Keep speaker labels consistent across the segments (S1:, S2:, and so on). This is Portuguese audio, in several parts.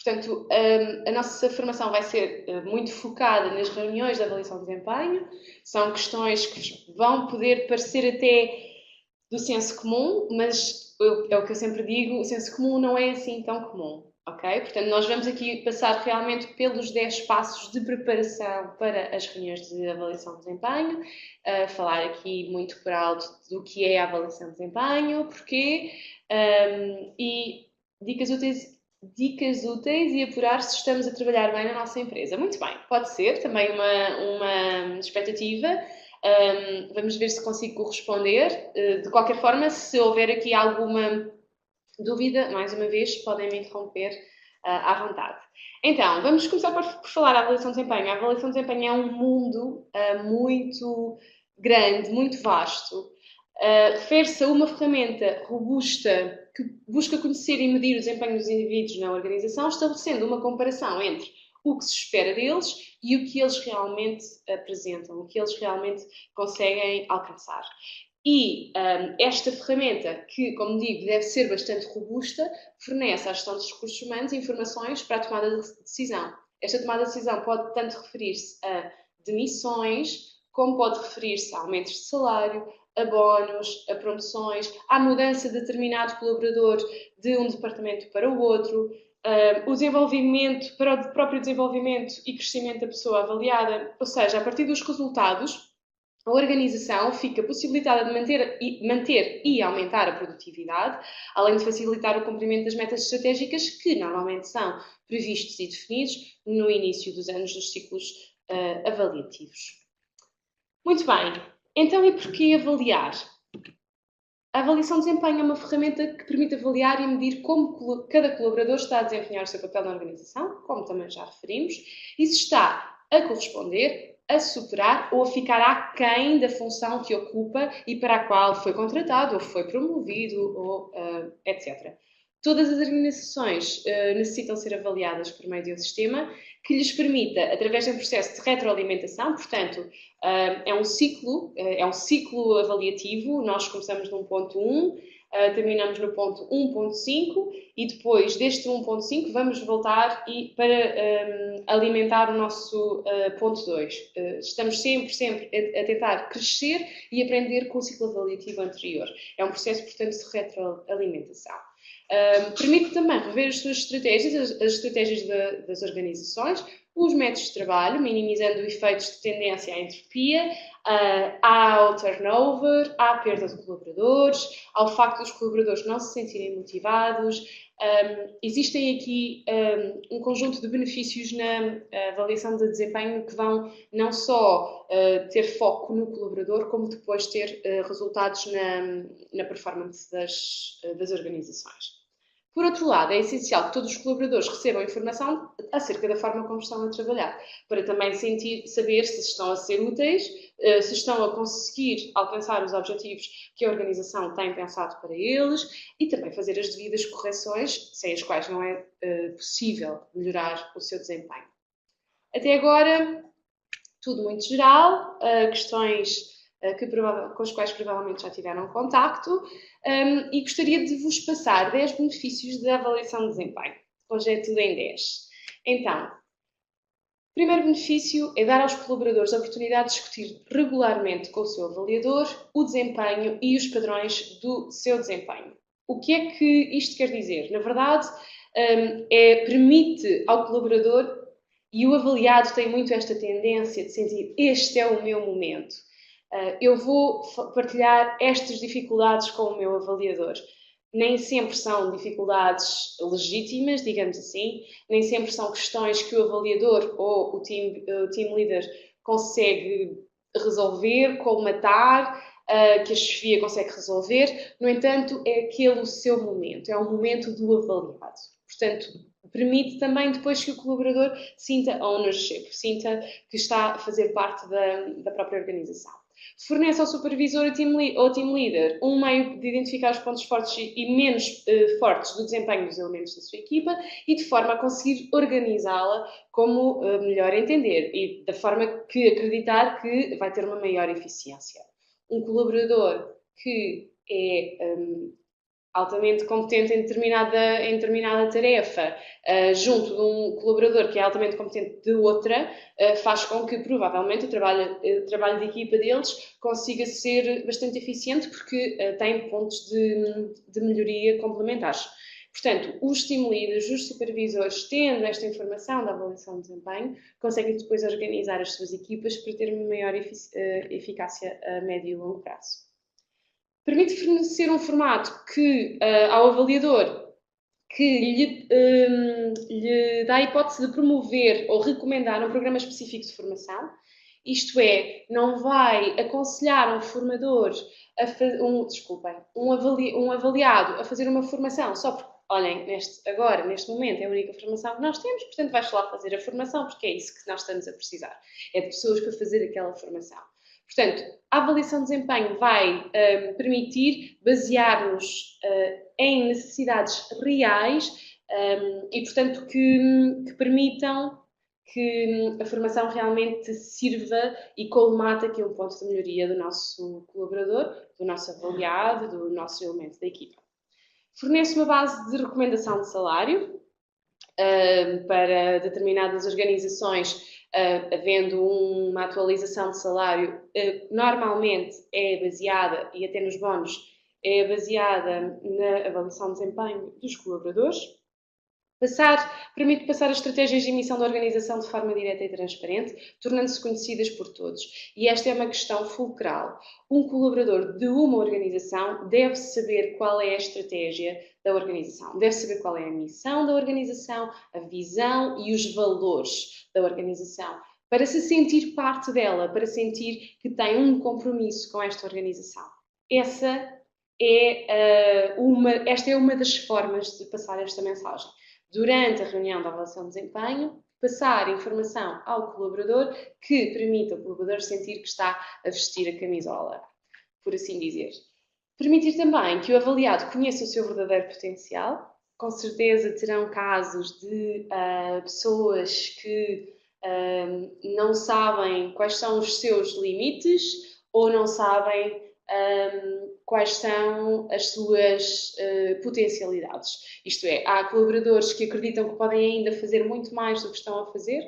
S1: Portanto, a nossa formação vai ser muito focada nas reuniões de avaliação de desempenho. São questões que vão poder parecer até do senso comum, mas é o que eu sempre digo, o senso comum não é assim tão comum, ok? Portanto, nós vamos aqui passar realmente pelos 10 passos de preparação para as reuniões de avaliação de desempenho, falar aqui muito por alto do que é a avaliação de desempenho, porquê, e dicas úteis e apurar se estamos a trabalhar bem na nossa empresa. Muito bem, pode ser também uma expectativa. Vamos ver se consigo corresponder. De qualquer forma, se houver aqui alguma dúvida, mais uma vez, podem me interromper à vontade. Então, vamos começar por falar da avaliação de desempenho. A avaliação de desempenho é um mundo muito grande, muito vasto. Refere-se a uma ferramenta robusta que busca conhecer e medir o desempenho dos indivíduos na organização, estabelecendo uma comparação entre o que se espera deles e o que eles realmente apresentam, o que eles realmente conseguem alcançar. E esta ferramenta, que, como digo, deve ser bastante robusta, fornece à gestão dos recursos humanos informações para a tomada de decisão. Esta tomada de decisão pode tanto referir-se a demissões, como pode referir-se a aumentos de salário, a bónus, a promoções, à mudança de determinado colaborador de um departamento para o outro, o desenvolvimento, para o próprio desenvolvimento e crescimento da pessoa avaliada, ou seja, a partir dos resultados, a organização fica possibilitada de manter e aumentar a produtividade, além de facilitar o cumprimento das metas estratégicas que normalmente são previstos e definidos no início dos anos dos ciclos avaliativos. Muito bem, então e porquê avaliar? A avaliação de desempenho é uma ferramenta que permite avaliar e medir como cada colaborador está a desempenhar o seu papel na organização, como também já referimos, e se está a corresponder, a superar ou a ficar aquém da função que ocupa e para a qual foi contratado, ou foi promovido, ou etc. Todas as organizações necessitam ser avaliadas por meio de um sistema que lhes permita, através de um processo de retroalimentação, portanto, é um ciclo avaliativo. Nós começamos no ponto 1, terminamos no ponto 1.5 e depois deste 1.5 vamos voltar para alimentar o nosso ponto 2. Estamos sempre a tentar crescer e aprender com o ciclo avaliativo anterior. É um processo, portanto, de retroalimentação. Permite também rever as suas estratégias, as estratégias das organizações, os métodos de trabalho, minimizando efeitos de tendência à entropia, ao turnover, à perda de colaboradores, ao facto dos colaboradores não se sentirem motivados. Existem aqui um conjunto de benefícios na avaliação de desempenho que vão não só ter foco no colaborador, como depois ter resultados na performance das organizações. Por outro lado, é essencial que todos os colaboradores recebam informação acerca da forma como estão a trabalhar, para também saber se estão a ser úteis, se estão a conseguir alcançar os objetivos que a organização tem pensado para eles e também fazer as devidas correções, sem as quais não é possível melhorar o seu desempenho. Até agora, tudo muito geral, questões com as quais provavelmente já tiveram contacto, e gostaria de vos passar 10 benefícios da avaliação de desempenho. Hoje é tudo em 10. Então, o primeiro benefício é dar aos colaboradores a oportunidade de discutir regularmente com o seu avaliador o desempenho e os padrões do seu desempenho. O que é que isto quer dizer? Na verdade, permite ao colaborador, e o avaliado tem muito esta tendência de sentir este é o meu momento. Eu vou partilhar estas dificuldades com o meu avaliador. Nem sempre são dificuldades legítimas, digamos assim, nem sempre são questões que o avaliador ou o team leader consegue resolver, colmatar, que a chefia consegue resolver. No entanto, é aquele o seu momento, é o momento do avaliado. Portanto, permite também depois que o colaborador sinta ownership, sinta que está a fazer parte da própria organização. Fornece ao supervisor ou team leader um meio de identificar os pontos fortes e menos fortes do desempenho dos elementos da sua equipa e de forma a conseguir organizá-la como melhor entender e da forma que acreditar que vai ter uma maior eficiência. Um colaborador que é altamente competente em determinada tarefa, junto de um colaborador que é altamente competente de outra, faz com que provavelmente o trabalho de equipa deles consiga ser bastante eficiente porque tem pontos de melhoria complementares. Portanto, os team leaders, os supervisores, tendo esta informação da avaliação de desempenho, conseguem depois organizar as suas equipas para ter uma maior eficácia a médio e longo prazo. Permite fornecer um formato que, ao avaliador, que lhe dá a hipótese de promover ou recomendar um programa específico de formação. Isto é, não vai aconselhar um formador, um avaliado a fazer uma formação só porque, olhem, neste momento é a única formação que nós temos, portanto vais lá fazer a formação porque é isso que nós estamos a precisar. É de pessoas para fazer aquela formação. Portanto, a avaliação de desempenho vai permitir basear-nos em necessidades reais e, portanto, que permitam que a formação realmente sirva e colmate aqui um ponto de melhoria do nosso colaborador, do nosso avaliado, do nosso elemento da equipa. Fornece uma base de recomendação de salário para determinadas organizações, havendo uma atualização de salário, normalmente é baseada, e até nos bónus, é baseada na avaliação de desempenho dos colaboradores. Permite passar as estratégias de emissão da organização de forma direta e transparente, tornando-se conhecidas por todos. E esta é uma questão fulcral. Um colaborador de uma organização deve saber qual é a estratégia da organização, deve saber qual é a missão da organização, a visão e os valores da organização, para se sentir parte dela, para sentir que tem um compromisso com esta organização. Esta é uma das formas de passar esta mensagem. Durante a reunião da avaliação de desempenho, passar informação ao colaborador que permita ao colaborador sentir que está a vestir a camisola, por assim dizer. Permitir também que o avaliado conheça o seu verdadeiro potencial. Com certeza terão casos de pessoas que não sabem quais são os seus limites ou não sabem quais são as suas potencialidades. Isto é, há colaboradores que acreditam que podem ainda fazer muito mais do que estão a fazer.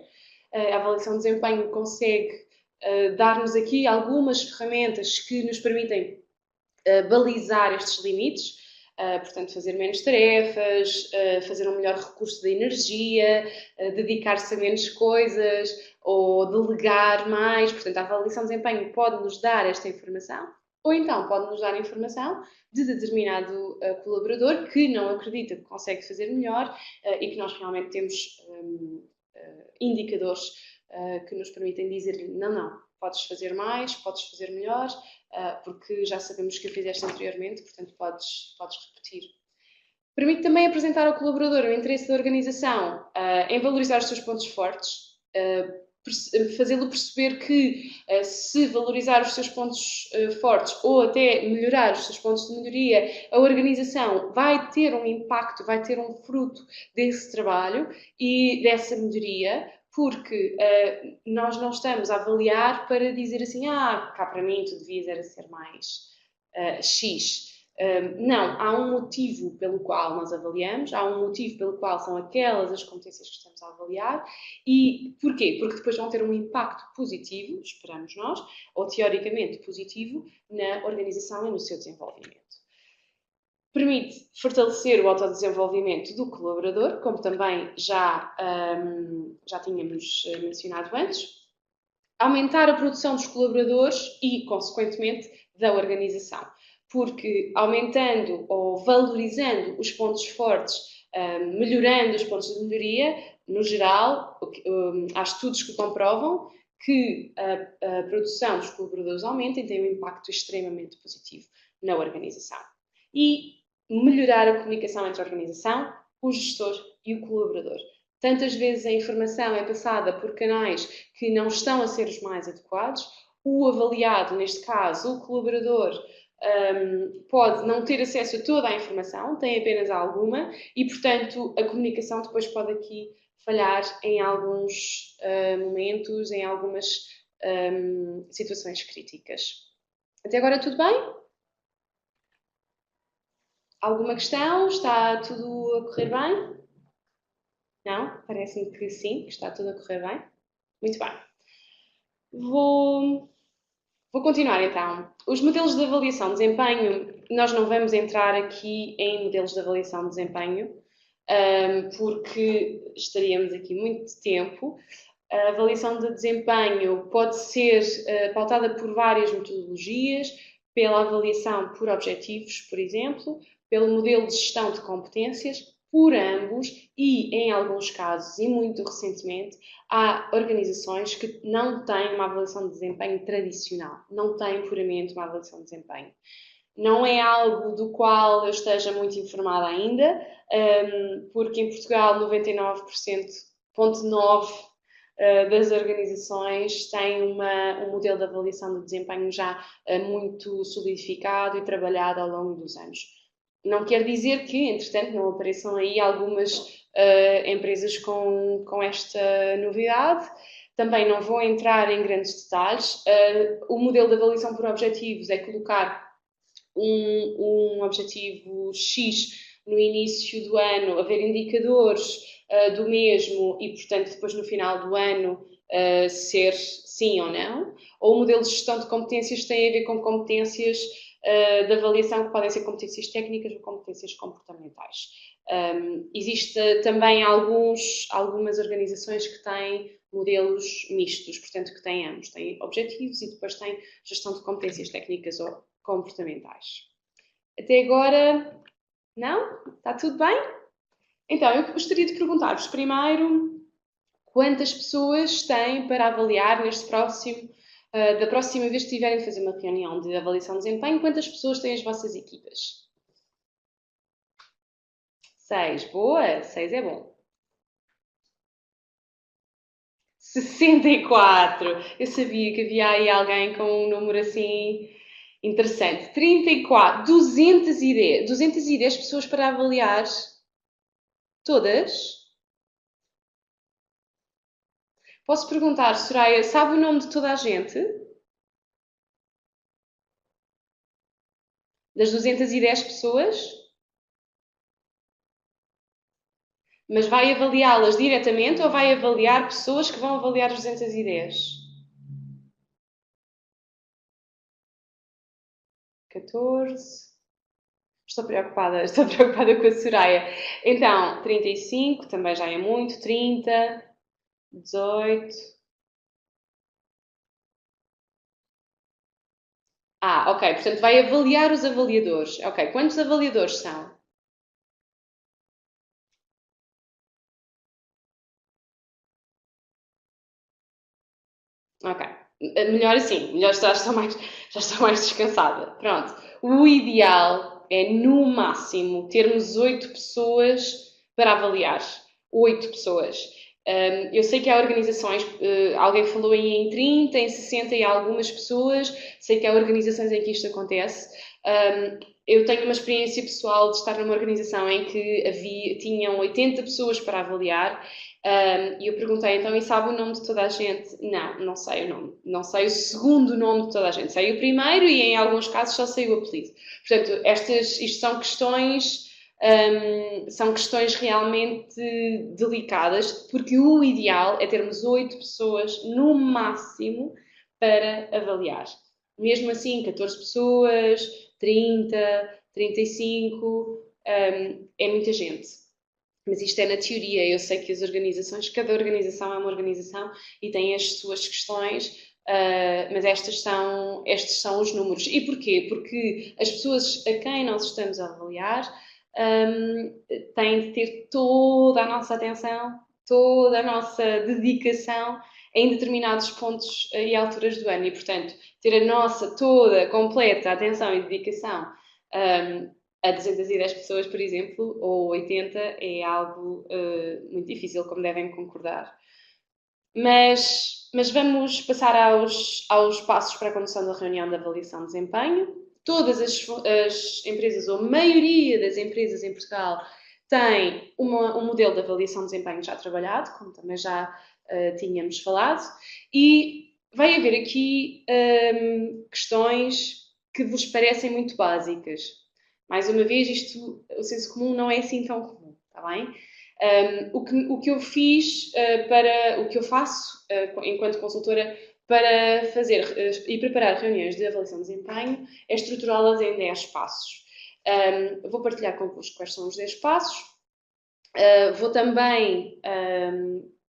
S1: A avaliação de desempenho consegue dar-nos aqui algumas ferramentas que nos permitem balizar estes limites. Portanto, fazer menos tarefas, fazer um melhor recurso da energia, dedicar-se a menos coisas ou delegar mais. Portanto, a avaliação de desempenho pode-nos dar esta informação. Ou então pode-nos dar informação de determinado colaborador que não acredita que consegue fazer melhor e que nós realmente temos indicadores que nos permitem dizer-lhe não, podes fazer mais, podes fazer melhor, porque já sabemos que o fizeste anteriormente, portanto podes repetir. Permite também apresentar ao colaborador o interesse da organização em valorizar os seus pontos fortes, fazê-lo perceber que se valorizar os seus pontos fortes ou até melhorar os seus pontos de melhoria, a organização vai ter um impacto, vai ter um fruto desse trabalho e dessa melhoria, porque nós não estamos a avaliar para dizer assim, cá para mim tu devias ser mais X. Não, há um motivo pelo qual nós avaliamos, há um motivo pelo qual são aquelas as competências que estamos a avaliar. E porquê? Porque depois vão ter um impacto positivo, esperamos nós, ou teoricamente positivo, na organização e no seu desenvolvimento. Permite fortalecer o autodesenvolvimento do colaborador, como também já tínhamos mencionado antes. Aumentar a produção dos colaboradores e, consequentemente, da organização. Porque aumentando ou valorizando os pontos fortes, melhorando os pontos de melhoria, no geral, há estudos que comprovam que a produção dos colaboradores aumenta e tem um impacto extremamente positivo na organização. E melhorar a comunicação entre a organização, o gestor e o colaborador. Tantas vezes a informação é passada por canais que não estão a ser os mais adequados. O avaliado, neste caso, o colaborador, pode não ter acesso a toda a informação, tem apenas alguma e, portanto, a comunicação depois pode aqui falhar em alguns momentos, em algumas situações críticas. Até agora tudo bem? Alguma questão? Está tudo a correr bem? Não? Parece-me que sim, que está tudo a correr bem. Muito bem. Vou, vou continuar então. Os modelos de avaliação de desempenho, nós não vamos entrar aqui em modelos de avaliação de desempenho, porque estaríamos aqui muito tempo. A avaliação de desempenho pode ser pautada por várias metodologias, pela avaliação por objetivos, por exemplo, pelo modelo de gestão de competências, por ambos e, em alguns casos, e muito recentemente, há organizações que não têm uma avaliação de desempenho tradicional, não têm puramente uma avaliação de desempenho. Não é algo do qual eu esteja muito informada ainda, porque em Portugal 99,9% das organizações têm um modelo de avaliação de desempenho já muito solidificado e trabalhado ao longo dos anos. Não quer dizer que, entretanto, não apareçam aí algumas empresas com esta novidade. Também não vou entrar em grandes detalhes. O modelo de avaliação por objetivos é colocar um objetivo X no início do ano, haver indicadores do mesmo e, portanto, depois no final do ano ser sim ou não. Ou o modelo de gestão de competências tem a ver com competências de avaliação que podem ser competências técnicas ou competências comportamentais. Existe também algumas organizações que têm modelos mistos, portanto que têm ambos, têm objetivos e depois têm gestão de competências técnicas ou comportamentais. Até agora, não? Está tudo bem? Então, eu gostaria de perguntar-vos primeiro quantas pessoas têm para avaliar da próxima vez que tiverem de fazer uma reunião de avaliação de desempenho, quantas pessoas têm as vossas equipas? 6, boa, 6 é bom. 64, eu sabia que havia aí alguém com um número assim interessante. 34, 210 pessoas para avaliar. Todas? Posso perguntar, Soraya, sabe o nome de toda a gente? Das 210 pessoas? Mas vai avaliá-las diretamente ou vai avaliar pessoas que vão avaliar as 210? 14. Estou preocupada com a Soraya. Então, 35, também já é muito. 30, 18. Ah, ok. Portanto, vai avaliar os avaliadores. Ok. Quantos avaliadores são? Ok. Melhor assim. Melhor já estou mais descansada. Pronto. O ideal é, no máximo, termos 8 pessoas para avaliar. 8 pessoas. Eu sei que há organizações, alguém falou aí em 30, em 60 e algumas pessoas, sei que há organizações em que isto acontece. Eu tenho uma experiência pessoal de estar numa organização em que tinham 80 pessoas para avaliar. E eu perguntei então, e sabe o nome de toda a gente? Não, não sei o nome. Não sei o segundo nome de toda a gente. Sei o primeiro e em alguns casos só sei o apelido. Portanto, isto são questões realmente delicadas, porque o ideal é termos 8 pessoas no máximo para avaliar. Mesmo assim, 14 pessoas, 30, 35, é muita gente. Mas isto é na teoria. Eu sei que cada organização é uma organização e tem as suas questões, mas estes são os números. E porquê? Porque as pessoas a quem nós estamos a avaliar têm de ter toda a nossa atenção, toda a nossa dedicação em determinados pontos e alturas do ano. E, portanto, ter a nossa toda, completa atenção e dedicação a 210 pessoas, por exemplo, ou 80, é algo muito difícil, como devem concordar. Mas vamos passar aos passos para a condução da reunião de avaliação de desempenho. Todas as empresas, ou a maioria das empresas em Portugal, têm um modelo de avaliação de desempenho já trabalhado, como também já tínhamos falado, e vai haver aqui questões que vos parecem muito básicas. Mais uma vez, o senso comum não é assim tão comum, está bem? O que eu fiz o que eu faço enquanto consultora para fazer e preparar reuniões de avaliação de desempenho é estruturá-las em 10 passos. Vou partilhar convosco quais são os 10 passos. Vou também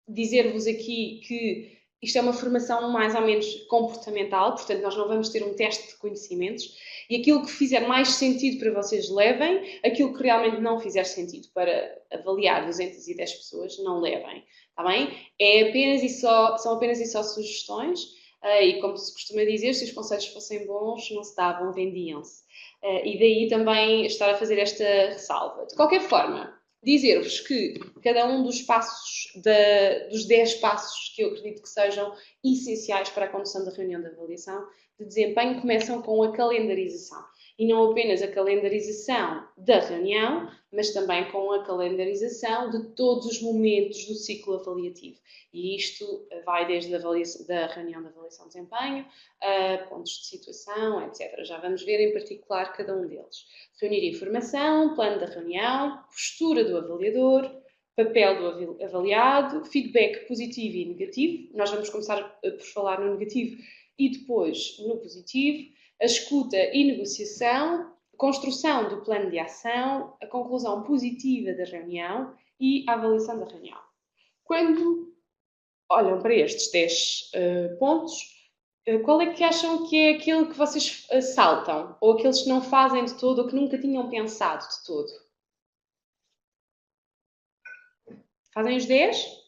S1: dizer-vos aqui que isto é uma formação mais ou menos comportamental, portanto, nós não vamos ter um teste de conhecimentos e aquilo que fizer mais sentido para vocês levem, aquilo que realmente não fizer sentido para avaliar 210 pessoas, não levem, está bem? São apenas e só sugestões e, como se costuma dizer, se os conselhos fossem bons, não se davam, vendiam-se. E daí também estar a fazer esta ressalva. De qualquer forma, dizer-vos que cada um dos passos, dos 10 passos que eu acredito que sejam essenciais para a condução da reunião de avaliação de desempenho, começam com a calendarização. E não apenas a calendarização da reunião, mas também com a calendarização de todos os momentos do ciclo avaliativo. E isto vai desde da reunião de avaliação de desempenho, a pontos de situação, etc. Já vamos ver em particular cada um deles. Reunir informação, plano da reunião, postura do avaliador, papel do avaliado, feedback positivo e negativo. Nós vamos começar por falar no negativo e depois no positivo, a escuta e negociação, construção do plano de ação, a conclusão positiva da reunião e a avaliação da reunião. Quando olham para estes 10 pontos, qual é que acham que é aquilo que vocês saltam? Ou aqueles que não fazem de todo ou que nunca tinham pensado de todo? Fazem os 10?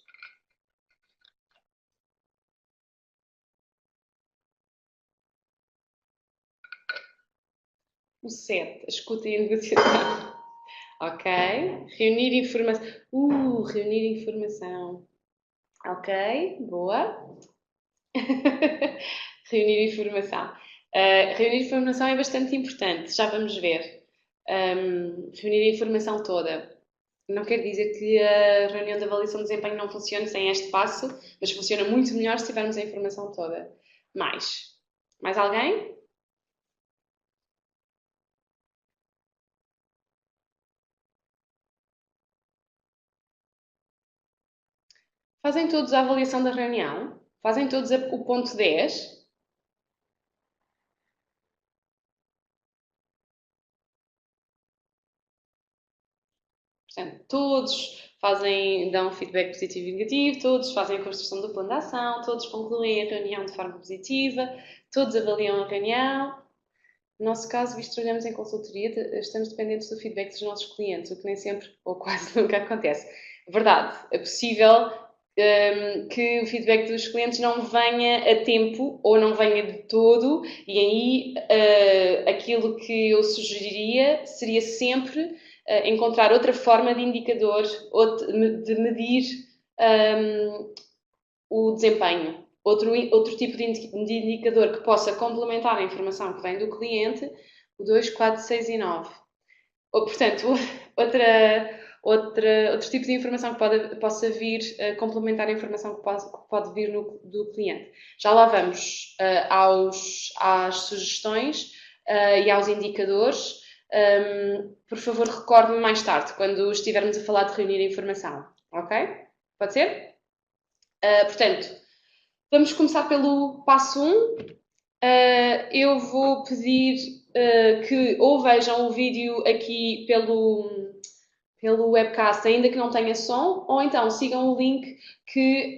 S1: O 7, a escuta e a negociação. Ok. Reunir informação. Reunir informação. Ok, boa. Reunir informação. Reunir informação é bastante importante, já vamos ver. Reunir a informação toda. Não quer dizer que a reunião de avaliação de desempenho não funcione sem este passo, mas funciona muito melhor se tivermos a informação toda. Mais alguém? Fazem todos a avaliação da reunião? Fazem todos o ponto 10? Portanto, todos dão feedback positivo e negativo, todos fazem a construção do plano de ação, todos concluem a reunião de forma positiva, todos avaliam a reunião. No nosso caso, visto que trabalhamos em consultoria, estamos dependentes do feedback dos nossos clientes, o que nem sempre ou quase nunca acontece. Verdade, é possível que o feedback dos clientes não venha a tempo ou não venha de todo, e aí aquilo que eu sugeriria seria sempre encontrar outra forma de indicador, de medir o desempenho. Outro tipo de indicador que possa complementar a informação que vem do cliente, o 2, 4, 6 e 9. Portanto, outro tipo de informação que possa vir complementar a informação que pode vir do cliente. Já lá vamos às sugestões e aos indicadores. Por favor, recorde-me mais tarde, quando estivermos a falar de reunir a informação. Ok? Pode ser? Portanto, vamos começar pelo passo 1. Eu vou pedir que ou vejam o vídeo aqui pelo webcast, ainda que não tenha som, ou então sigam o link que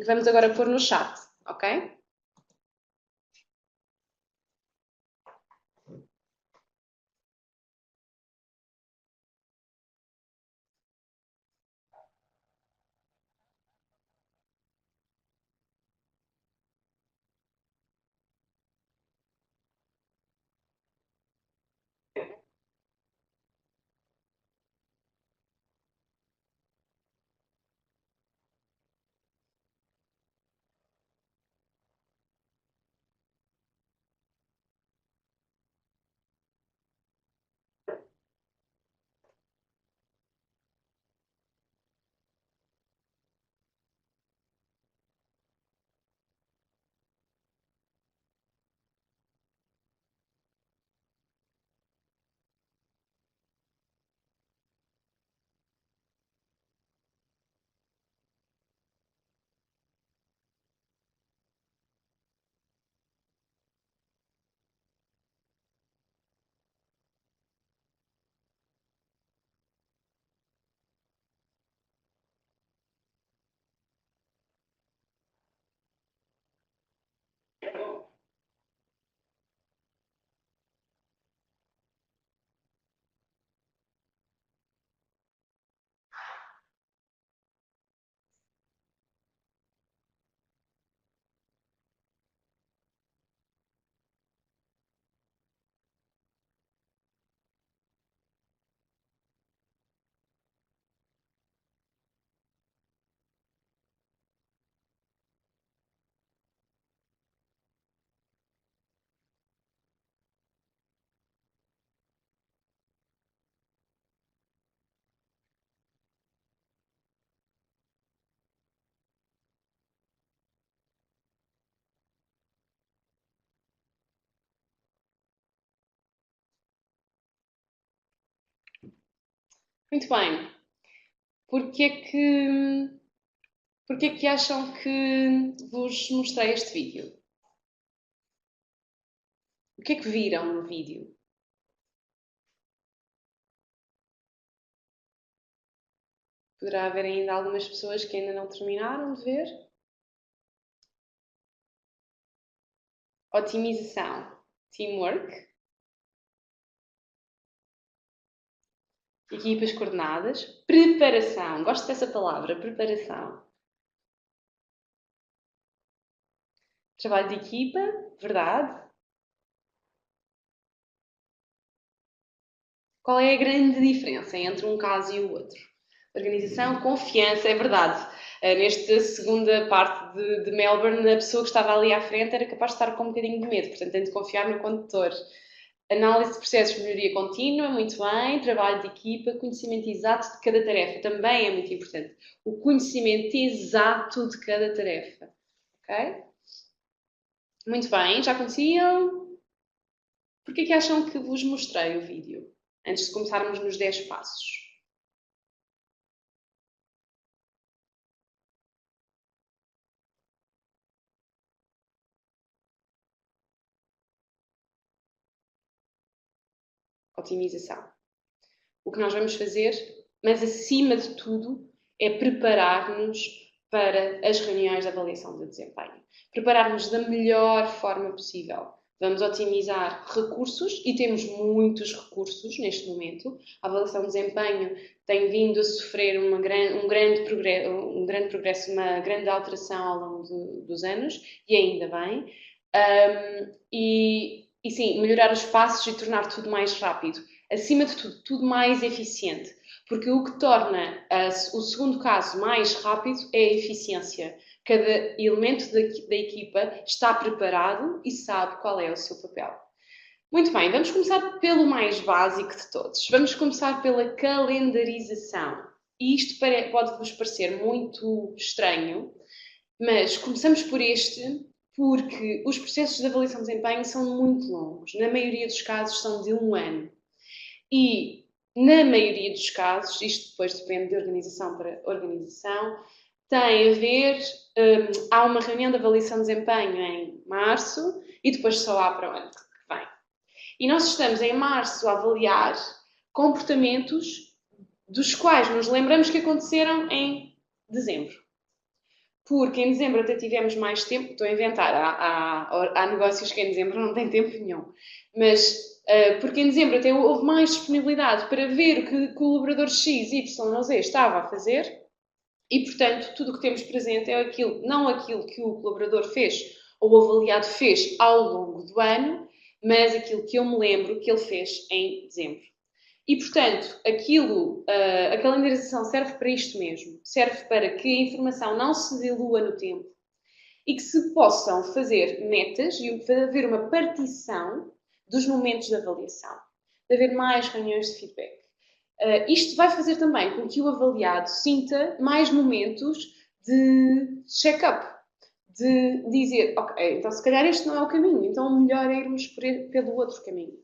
S1: vamos agora pôr no chat, ok? Muito bem. Porquê que acham que vos mostrei este vídeo? O que é que viram no vídeo? Poderá haver ainda algumas pessoas que ainda não terminaram de ver. Otimização, teamwork, equipas coordenadas, preparação. Gosto dessa palavra, preparação. Trabalho de equipa, verdade. Qual é a grande diferença entre um caso e o outro? Organização, confiança, é verdade. Nesta segunda parte de Melbourne, a pessoa que estava ali à frente era capaz de estar com um bocadinho de medo, portanto tem de confiar no condutor. Análise de processos de melhoria contínua, muito bem. Trabalho de equipa, conhecimento exato de cada tarefa, também é muito importante. O conhecimento exato de cada tarefa. Ok? Muito bem, já conheciam? Porquê que acham que vos mostrei o vídeo? Antes de começarmos nos 10 passos. Otimização. O que nós vamos fazer, mas acima de tudo, é preparar-nos para as reuniões de avaliação de desempenho. Preparar-nos da melhor forma possível. Vamos otimizar recursos e temos muitos recursos neste momento. A avaliação de desempenho tem vindo a sofrer um grande progresso, uma grande alteração ao longo dos anos e ainda bem. E sim, melhorar os passos e tornar tudo mais rápido. Acima de tudo, tudo mais eficiente. Porque o que torna o segundo caso mais rápido é a eficiência. Cada elemento da equipa está preparado e sabe qual é o seu papel. Muito bem, vamos começar pelo mais básico de todos. Vamos começar pela calendarização. E isto pode-vos parecer muito estranho, mas começamos por este porque os processos de avaliação de desempenho são muito longos. Na maioria dos casos são de 1 ano. E, na maioria dos casos, isto depois depende de organização para organização, tem a ver, há uma reunião de avaliação de desempenho em março e depois só há para o ano que vem. E nós estamos em março a avaliar comportamentos dos quais nos lembramos que aconteceram em dezembro. Porque em dezembro até tivemos mais tempo, estou a inventar, há negócios que em dezembro não têm tempo nenhum, mas porque em dezembro até houve mais disponibilidade para ver o que o colaborador X, Y ou Z estava a fazer e, portanto, tudo o que temos presente é aquilo, não aquilo que o colaborador fez ou o avaliado fez ao longo do ano, mas aquilo que eu me lembro que ele fez em dezembro. E, portanto, a calendarização serve para isto mesmo. Serve para que a informação não se dilua no tempo e que se possam fazer metas e haver uma partição dos momentos de avaliação. De haver mais reuniões de feedback. Isto vai fazer também com que o avaliado sinta mais momentos de check-up. De dizer, ok, então se calhar este não é o caminho, então o melhor é irmos pelo outro caminho.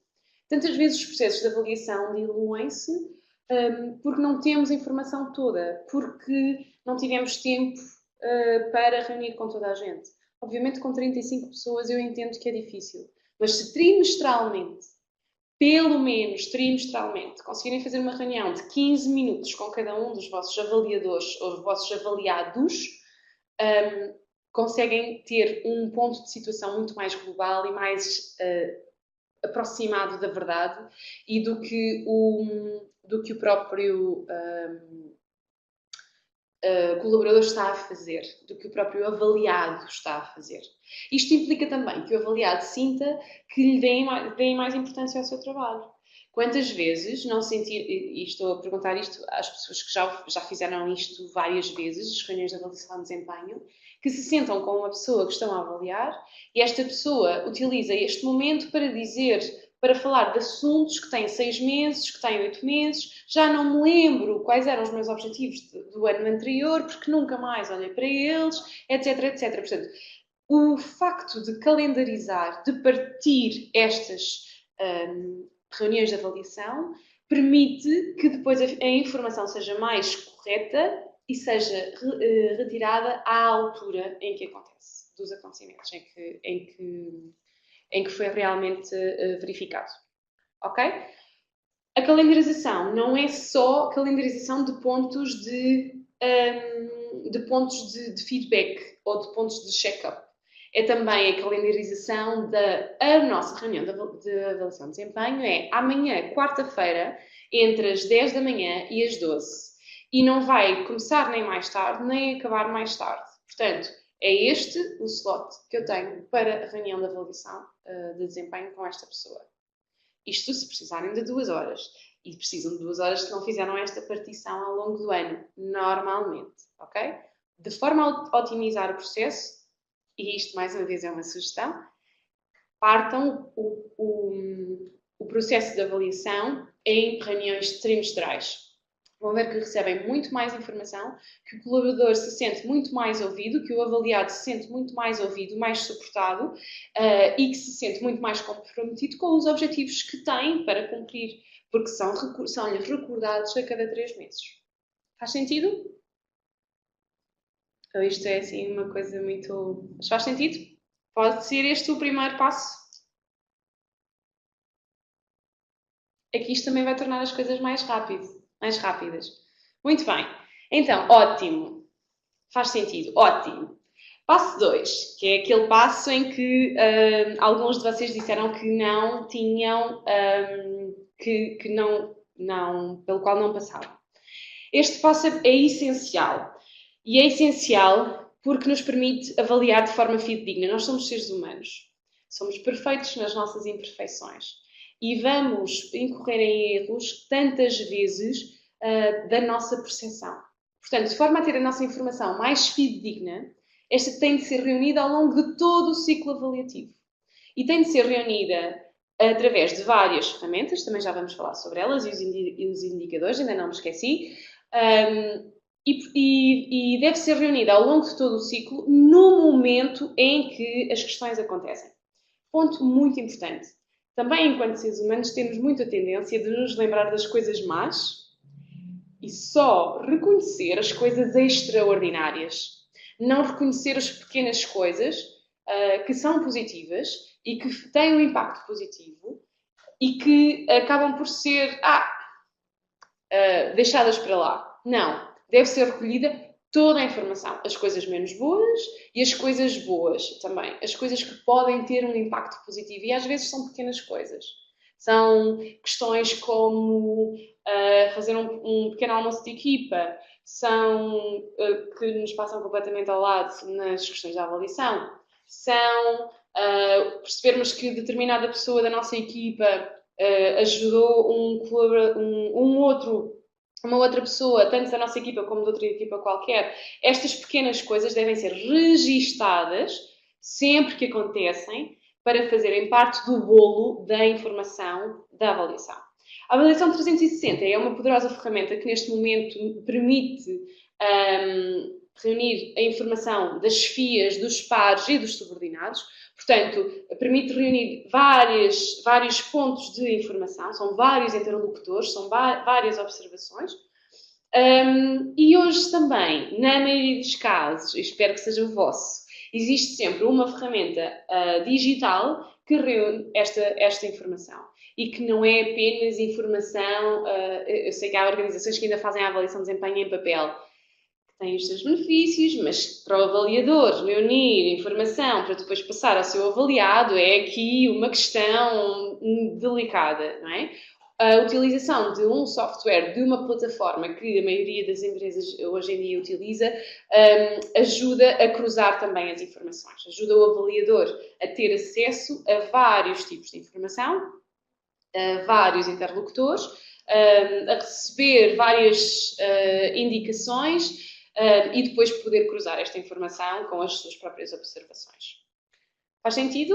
S1: Tantas vezes os processos de avaliação diluem-se porque não temos a informação toda, porque não tivemos tempo para reunir com toda a gente. Obviamente, com 35 pessoas eu entendo que é difícil, mas se trimestralmente, pelo menos trimestralmente, conseguirem fazer uma reunião de 15 minutos com cada um dos vossos avaliadores ou dos vossos avaliados, conseguem ter um ponto de situação muito mais global e mais aproximado da verdade e do que o próprio colaborador está a fazer, do que o próprio avaliado está a fazer. Isto implica também que o avaliado sinta que lhe deem mais importância ao seu trabalho. Quantas vezes não sentir, e estou a perguntar isto às pessoas que já fizeram isto várias vezes, as reuniões de avaliação de desempenho, que se sentam com uma pessoa que estão a avaliar e esta pessoa utiliza este momento para falar de assuntos que têm 6 meses, que têm 8 meses, já não me lembro quais eram os meus objetivos do ano anterior, porque nunca mais olhei para eles, etc, etc. Portanto, o facto de calendarizar, de partir estas reuniões de avaliação, permite que depois a informação seja mais correta e seja retirada à altura em que acontece, dos acontecimentos, em que foi realmente verificado. Ok? A calendarização não é só calendarização de pontos de feedback ou de pontos de check-up. É também a calendarização da nossa reunião de avaliação de desempenho. É amanhã, quarta-feira, entre as 10 da manhã e as 12. E não vai começar nem mais tarde, nem acabar mais tarde. Portanto, é este o slot que eu tenho para a reunião de avaliação de desempenho com esta pessoa. Isto se precisarem de 2 horas. E precisam de 2 horas se não fizeram esta partição ao longo do ano, normalmente. Ok? De forma a otimizar o processo, e isto mais uma vez é uma sugestão, partam o processo de avaliação em reuniões trimestrais. Vão ver que recebem muito mais informação, que o colaborador se sente muito mais ouvido, que o avaliado se sente muito mais ouvido, mais suportado e que se sente muito mais comprometido com os objetivos que tem para cumprir, porque são-lhes recordados a cada 3 meses. Faz sentido? Então isto é assim uma coisa muito... Mas faz sentido? Pode ser este o primeiro passo? Aqui isto também vai tornar as coisas mais rápidas. Muito bem. Então, ótimo. Faz sentido. Ótimo. Passo 2, que é aquele passo em que alguns de vocês disseram que não tinham, pelo qual não passavam. Este passo é essencial. E é essencial porque nos permite avaliar de forma fidedigna. Nós somos seres humanos. Somos perfeitos nas nossas imperfeições. E vamos incorrer em erros tantas vezes da nossa percepção. Portanto, de forma a ter a nossa informação mais fidedigna, esta tem de ser reunida ao longo de todo o ciclo avaliativo. E tem de ser reunida através de várias ferramentas, também já vamos falar sobre elas, e os indicadores, ainda não me esqueci, e deve ser reunida ao longo de todo o ciclo, no momento em que as questões acontecem. Ponto muito importante. Também, enquanto seres humanos, temos muita tendência de nos lembrar das coisas más e só reconhecer as coisas extraordinárias. Não reconhecer as pequenas coisas que são positivas e que têm um impacto positivo e que acabam por ser deixadas para lá. Não. Deve ser recolhida toda a informação. As coisas menos boas e as coisas boas também. As coisas que podem ter um impacto positivo. E às vezes são pequenas coisas. São questões como fazer um pequeno almoço de equipa. São que nos passam completamente ao lado nas questões da avaliação. São percebermos que determinada pessoa da nossa equipa ajudou uma outra pessoa, tanto da nossa equipa como de outra equipa qualquer. Estas pequenas coisas devem ser registadas sempre que acontecem para fazerem parte do bolo da informação da avaliação. A avaliação 360 é uma poderosa ferramenta que neste momento permite reunir a informação das chefias, dos pares e dos subordinados. Portanto, permite reunir vários pontos de informação, são vários interlocutores, são várias observações. E hoje também, na maioria dos casos, espero que seja o vosso, existe sempre uma ferramenta digital que reúne esta informação. E que não é apenas informação, eu sei que há organizações que ainda fazem a avaliação de desempenho em papel, tem os seus benefícios, mas para o avaliador reunir informação para depois passar ao seu avaliado é aqui uma questão delicada, não é? A utilização de um software, de uma plataforma que a maioria das empresas hoje em dia utiliza, ajuda a cruzar também as informações, ajuda o avaliador a ter acesso a vários tipos de informação, a vários interlocutores, a receber várias indicações, e depois poder cruzar esta informação com as suas próprias observações. Faz sentido?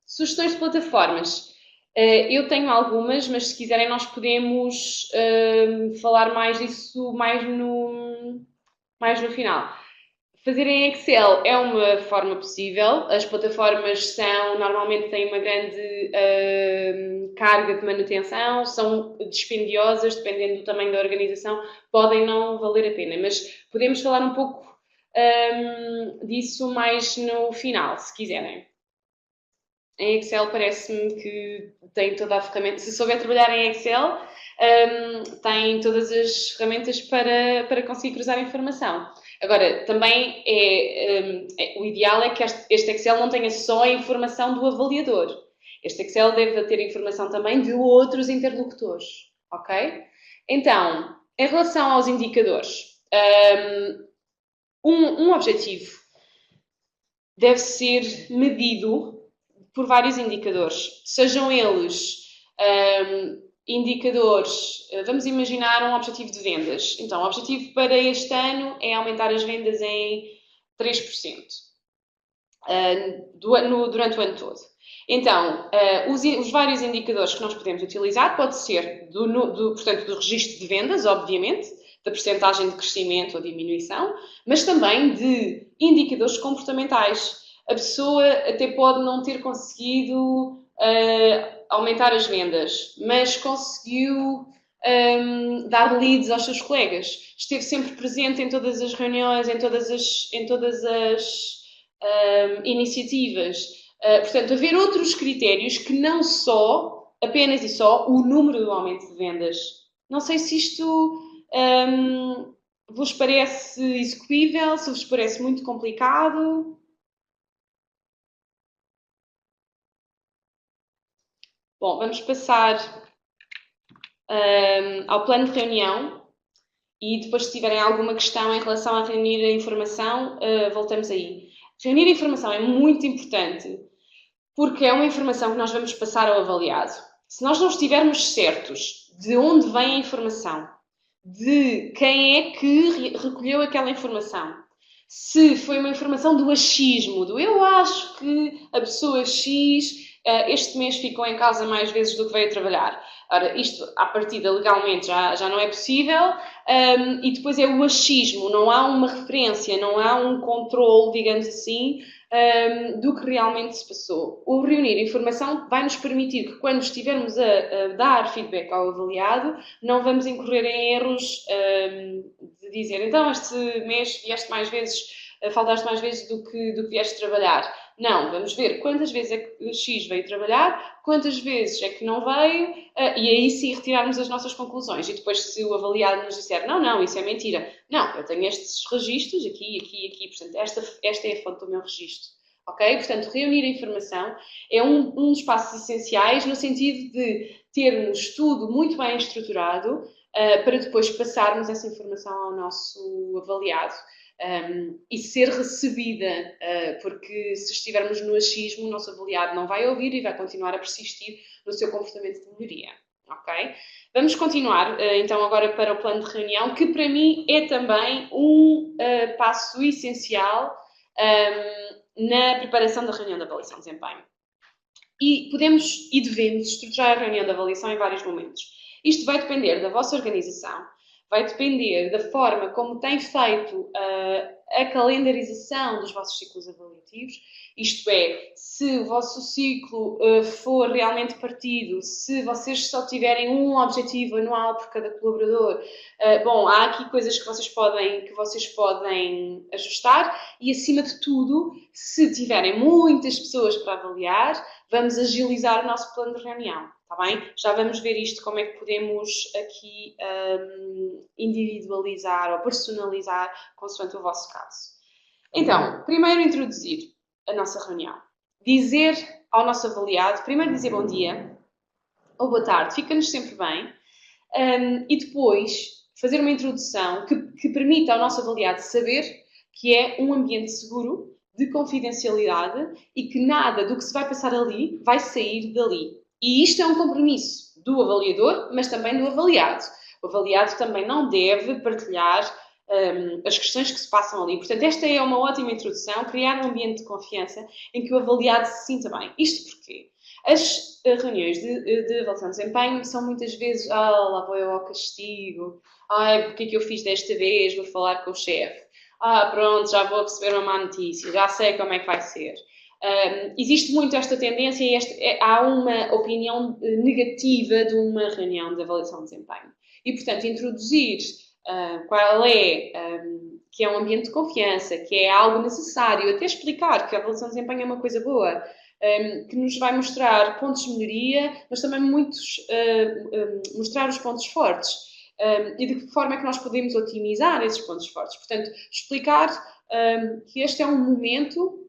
S1: Sugestões de plataformas. Eu tenho algumas, mas se quiserem nós podemos falar mais disso mais no final. Fazer em Excel é uma forma possível. As plataformas normalmente têm uma grande carga de manutenção, são dispendiosas, dependendo do tamanho da organização, podem não valer a pena. Mas podemos falar um pouco disso mais no final, se quiserem. Em Excel parece-me que tem toda a ferramenta. Se souber trabalhar em Excel, tem todas as ferramentas para conseguir cruzar a informação. Agora, também o ideal é que este Excel não tenha só a informação do avaliador. Este Excel deve ter informação também de outros interlocutores, ok? Então, em relação aos indicadores, um objetivo deve ser medido por vários indicadores, sejam eles indicadores, vamos imaginar um objetivo de vendas. Então, o objetivo para este ano é aumentar as vendas em 3% durante o ano todo. Então, os vários indicadores que nós podemos utilizar pode ser portanto, do registro de vendas, obviamente, da percentagem de crescimento ou diminuição, mas também de indicadores comportamentais. A pessoa até pode não ter conseguido aumentar as vendas, mas conseguiu dar leads aos seus colegas. Esteve sempre presente em todas as reuniões, em todas as iniciativas. Portanto, haver outros critérios que não só, apenas e só, o número do aumento de vendas. Não sei se isto vos parece execuível, se vos parece muito complicado. Bom, vamos passar ao plano de reunião e depois, se tiverem alguma questão em relação a reunir a informação, voltamos aí. Reunir a informação é muito importante porque é uma informação que nós vamos passar ao avaliado. Se nós não estivermos certos de onde vem a informação, de quem é que recolheu aquela informação, se foi uma informação do achismo, do eu acho que a pessoa X este mês ficou em casa mais vezes do que veio trabalhar. Ora, isto, à partida, legalmente já não é possível, e depois é o achismo, não há uma referência, não há um controle, digamos assim, do que realmente se passou. O reunir informação vai nos permitir que, quando estivermos a dar feedback ao avaliado, não vamos incorrer em erros de dizer, então, este mês vieste mais vezes, faltaste mais vezes do que vieste trabalhar. Não, vamos ver quantas vezes é que X veio trabalhar, quantas vezes é que não veio, e aí sim retirarmos as nossas conclusões. E depois, se o avaliado nos disser, não, isso é mentira. Não, eu tenho estes registros, aqui, portanto, esta é a fonte do meu registro. Ok? Portanto, reunir a informação é um dos passos essenciais no sentido de termos tudo muito bem estruturado para depois passarmos essa informação ao nosso avaliado. E ser recebida, porque se estivermos no achismo, o nosso avaliado não vai ouvir e vai continuar a persistir no seu comportamento de melhoria. Ok? Vamos continuar, então, agora para o plano de reunião, que para mim é também um passo essencial na preparação da reunião de avaliação de desempenho. E podemos e devemos estruturar a reunião de avaliação em vários momentos. Isto vai depender da vossa organização, vai depender da forma como tem feito a calendarização dos vossos ciclos avaliativos, isto é, se o vosso ciclo for realmente partido, se vocês só tiverem um objetivo anual por cada colaborador, bom, há aqui coisas que vocês podem ajustar e, acima de tudo, se tiverem muitas pessoas para avaliar, vamos agilizar o nosso plano de reunião. Está bem? Já vamos ver isto, como é que podemos aqui individualizar ou personalizar consoante o vosso caso. Então, primeiro introduzir a nossa reunião. Dizer ao nosso avaliado, primeiro dizer bom dia ou boa tarde, fica-nos sempre bem, e depois fazer uma introdução que permita ao nosso avaliado saber que é um ambiente seguro, de confidencialidade e que nada do que se vai passar ali vai sair dali. E isto é um compromisso do avaliador, mas também do avaliado. O avaliado também não deve partilhar as questões que se passam ali. Portanto, esta é uma ótima introdução, criar um ambiente de confiança em que o avaliado se sinta bem. Isto porquê? As reuniões de avaliação de desempenho são muitas vezes, lá vou eu ao castigo, porque é que eu fiz desta vez, vou falar com o chefe. pronto, já vou receber uma má notícia, já sei como é que vai ser. Existe muito esta tendência e há uma opinião negativa de uma reunião de avaliação de desempenho. E, portanto, introduzir qual é, que é um ambiente de confiança, que é algo necessário, até explicar que a avaliação de desempenho é uma coisa boa, que nos vai mostrar pontos de melhoria, mas também mostrar os pontos fortes. E de que forma é que nós podemos otimizar esses pontos fortes. Portanto, explicar que este é um momento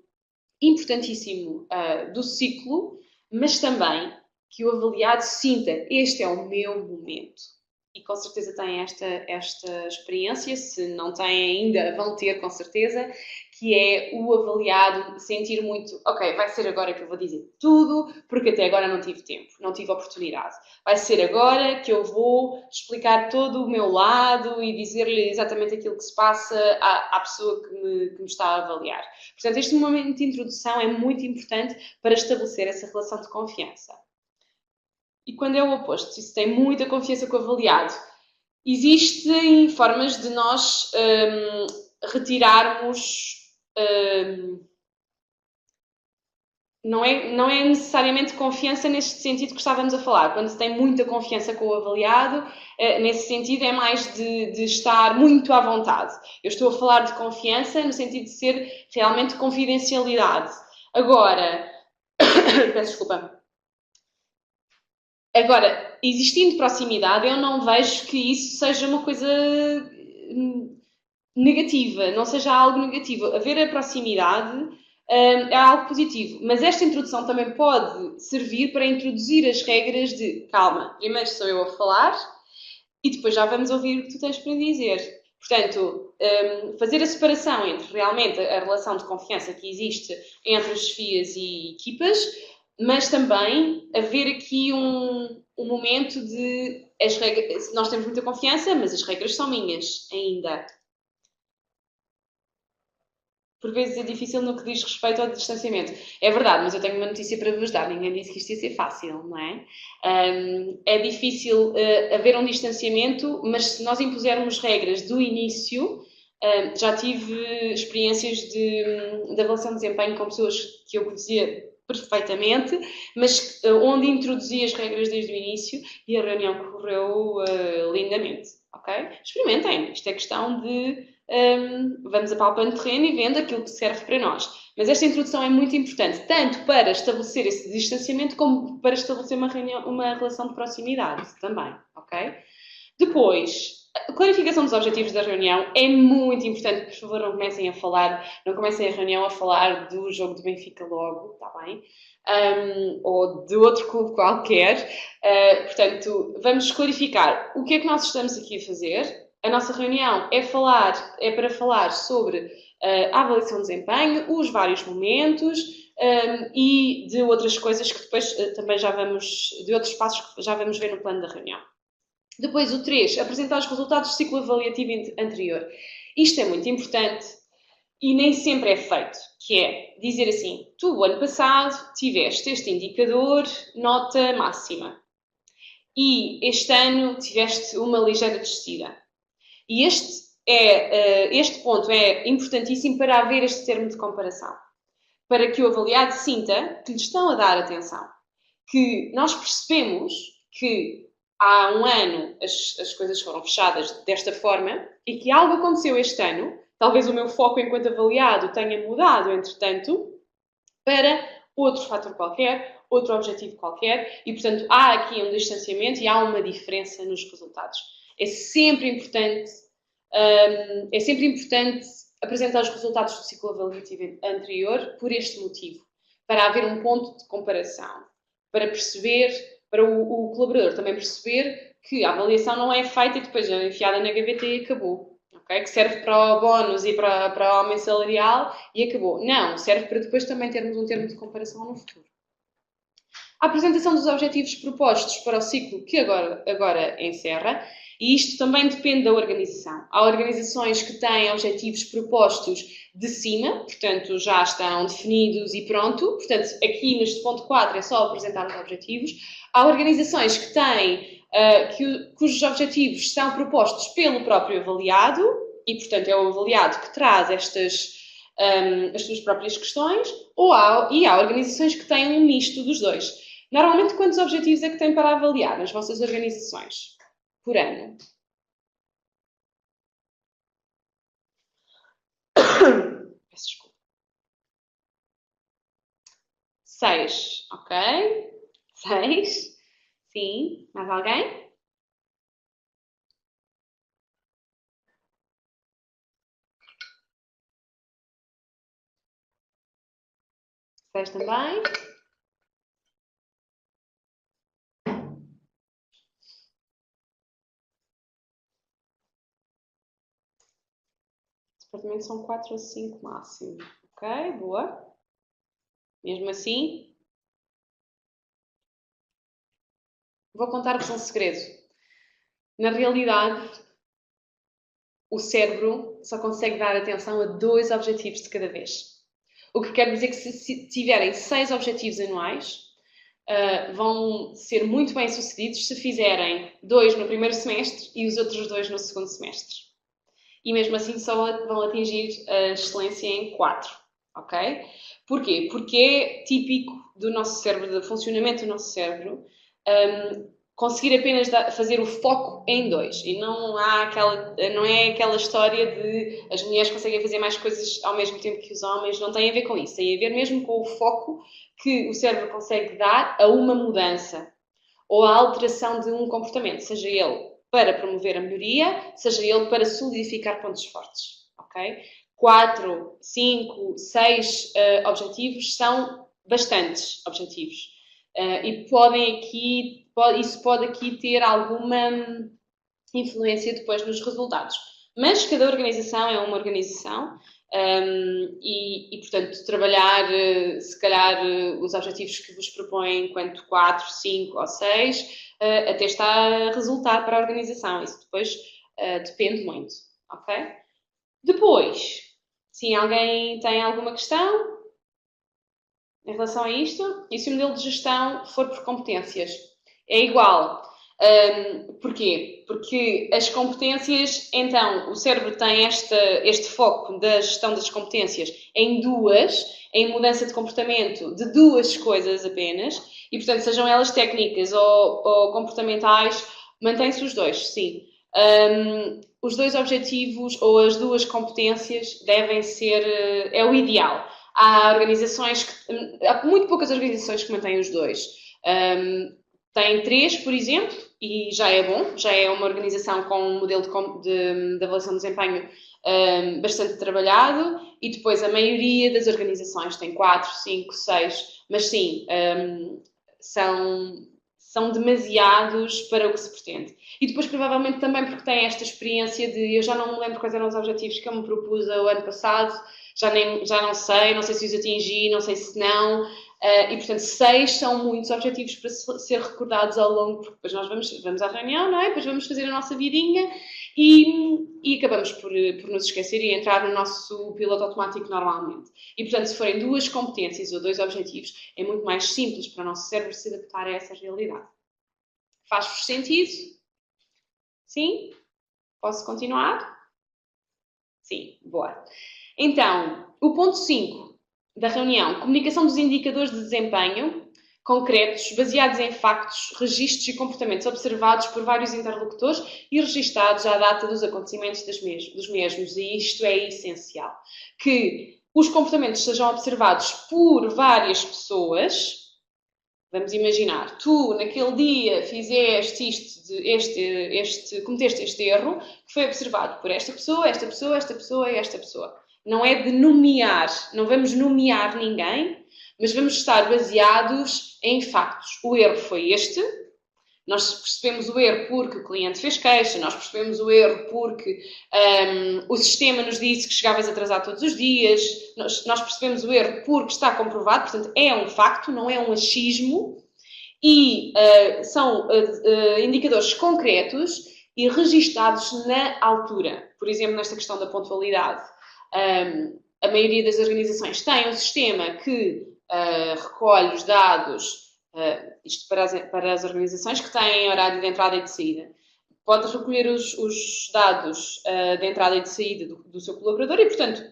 S1: importantíssimo do ciclo, mas também que o avaliado sinta, este é o meu momento. E com certeza têm esta experiência, se não têm ainda, vão ter com certeza, que é o avaliado sentir muito, ok, vai ser agora que eu vou dizer tudo, porque até agora não tive tempo, não tive oportunidade. Vai ser agora que eu vou explicar todo o meu lado e dizer-lhe exatamente aquilo que se passa à pessoa que me está a avaliar. Portanto, este momento de introdução é muito importante para estabelecer essa relação de confiança. E quando é o oposto, se tem muita confiança com o avaliado, existem formas de nós retirarmos. Não é necessariamente confiança neste sentido que estávamos a falar. Quando se tem muita confiança com o avaliado, nesse sentido é mais de estar muito à vontade. Eu estou a falar de confiança no sentido de ser realmente confidencialidade. Agora, peço desculpa. Agora, existindo proximidade, eu não vejo que isso seja uma coisa negativa, não seja algo negativo. Haver a proximidade é algo positivo, mas esta introdução também pode servir para introduzir as regras de calma, primeiro sou eu a falar e depois já vamos ouvir o que tu tens para dizer. Portanto, fazer a separação entre realmente a relação de confiança que existe entre as chefias e equipas, mas também haver aqui um momento de as regras, nós temos muita confiança, mas as regras são minhas ainda. Por vezes é difícil no que diz respeito ao distanciamento. É verdade, mas eu tenho uma notícia para vos dar. Ninguém disse que isto ia ser fácil, não é? É difícil haver um distanciamento, mas se nós impusermos regras do início, já tive experiências de avaliação de desempenho com pessoas que eu conhecia perfeitamente, mas onde introduzi as regras desde o início e a reunião correu lindamente, ok? Experimentem. Isto é questão de vamos apalpando terreno e vendo aquilo que serve para nós. Mas esta introdução é muito importante, tanto para estabelecer esse distanciamento, como para estabelecer uma relação de proximidade também, ok? Depois, a clarificação dos objetivos da reunião é muito importante. Por favor, não comecem a reunião a falar do jogo do Benfica logo, está bem? Ou de outro clube qualquer. Portanto, vamos clarificar o que é que nós estamos aqui a fazer. A nossa reunião é para falar sobre a avaliação de desempenho, os vários momentos e de outras coisas que depois também de outros passos que já vamos ver no plano da reunião. Depois, o 3, apresentar os resultados do ciclo avaliativo anterior. Isto é muito importante e nem sempre é feito, que é dizer assim, tu, o ano passado, tiveste este indicador, nota máxima. E este ano tiveste uma ligeira descida. E este ponto é importantíssimo para haver este termo de comparação. Para que o avaliado sinta que lhe estão a dar atenção. Que nós percebemos que há um ano as coisas foram fechadas desta forma e que algo aconteceu este ano, talvez o meu foco enquanto avaliado tenha mudado, entretanto, para outro fator qualquer, outro objetivo qualquer, e, portanto, há aqui um distanciamento e há uma diferença nos resultados. É sempre importante apresentar os resultados do ciclo avaliativo anterior por este motivo, para haver um ponto de comparação, para perceber, para o colaborador também perceber que a avaliação não é feita e depois é enfiada na gaveta e acabou. Okay? Que serve para o bónus e para o aumento salarial e acabou. Não, serve para depois também termos um termo de comparação no futuro. A apresentação dos objetivos propostos para o ciclo que agora encerra, e isto também depende da organização. Há organizações que têm objetivos propostos de cima, portanto já estão definidos e pronto. Portanto, aqui neste ponto 4 é só apresentar os objetivos. Há organizações que têm, cujos objetivos são propostos pelo próprio avaliado e, portanto, é o avaliado que traz as suas próprias questões, e há organizações que têm um misto dos dois. Normalmente, quantos objetivos é que têm para avaliar nas vossas organizações por ano? Peço desculpa. 6, ok? 6. Sim. Mais alguém? 6 também. Departamento são 4 a 5 máximo. Ok, boa. Mesmo assim, vou contar-vos um segredo. Na realidade, o cérebro só consegue dar atenção a 2 objetivos de cada vez. O que quer dizer que se tiverem 6 objetivos anuais, vão ser muito bem sucedidos se fizerem 2 no primeiro semestre e os outros 2 no segundo semestre. E mesmo assim só vão atingir a excelência em 4, ok? Porquê? Porque é típico do nosso cérebro, do funcionamento do nosso cérebro, conseguir apenas fazer o foco em 2. E não é aquela história de as mulheres conseguem fazer mais coisas ao mesmo tempo que os homens, não tem a ver com isso. Tem a ver mesmo com o foco que o cérebro consegue dar a uma mudança ou a alteração de um comportamento, seja ele para promover a melhoria, seja ele para solidificar pontos fortes, ok? 4, 5, 6 objetivos são bastantes objetivos. E isso pode aqui ter alguma influência depois nos resultados. Mas cada organização é uma organização portanto, trabalhar, se calhar, os objetivos que vos propõem enquanto 4, 5 ou 6, até está a resultar para a organização. Isso depois depende muito, ok? Depois, sim, alguém tem alguma questão em relação a isto? E se o modelo de gestão for por competências? É igual. Porquê? Porque as competências, então, o cérebro tem este foco da gestão das competências em mudança de comportamento de 2 coisas apenas, e portanto, sejam elas técnicas ou comportamentais, mantém-se os 2, sim. Os 2 objetivos ou as 2 competências devem ser, é o ideal. Há muito poucas organizações que mantêm os 2. Tem 3, por exemplo, e já é bom, já é uma organização com um modelo de avaliação de desempenho bastante trabalhado, e depois a maioria das organizações tem 4, 5, 6, mas sim, são demasiados para o que se pretende. E depois, provavelmente, também porque tem esta experiência de eu já não me lembro quais eram os objetivos que eu me propus o ano passado, já não sei se os atingi, não sei se não. E, portanto, 6 são muitos objetivos para ser recordados ao longo, porque depois nós vamos à reunião, não é? Depois vamos fazer a nossa vidinha e acabamos por nos esquecer e entrar no nosso piloto automático normalmente. E, portanto, se forem 2 competências ou 2 objetivos, é muito mais simples para o nosso cérebro se adaptar a essa realidade. Faz-vos sentido? Sim? Posso continuar? Sim, boa. Então, o ponto 5 da reunião, comunicação dos indicadores de desempenho concretos, baseados em factos, registros e comportamentos observados por vários interlocutores e registados à data dos acontecimentos dos mesmos. E isto é essencial. Que os comportamentos sejam observados por várias pessoas. Vamos imaginar, tu naquele dia cometeste este erro, que foi observado por esta pessoa, esta pessoa, esta pessoa e esta pessoa. Não é de nomear, não vamos nomear ninguém, mas vamos estar baseados em factos. O erro foi este, nós percebemos o erro porque o cliente fez queixa, nós percebemos o erro porque o sistema nos disse que chegavas atrasado todos os dias, nós percebemos o erro porque está comprovado, portanto é um facto, não é um achismo, e são indicadores concretos e registados na altura. Por exemplo, nesta questão da pontualidade, a maioria das organizações tem um sistema que recolhe os dados, isto para as organizações que têm horário de entrada e de saída, pode recolher os dados de entrada e de saída do seu colaborador e, portanto,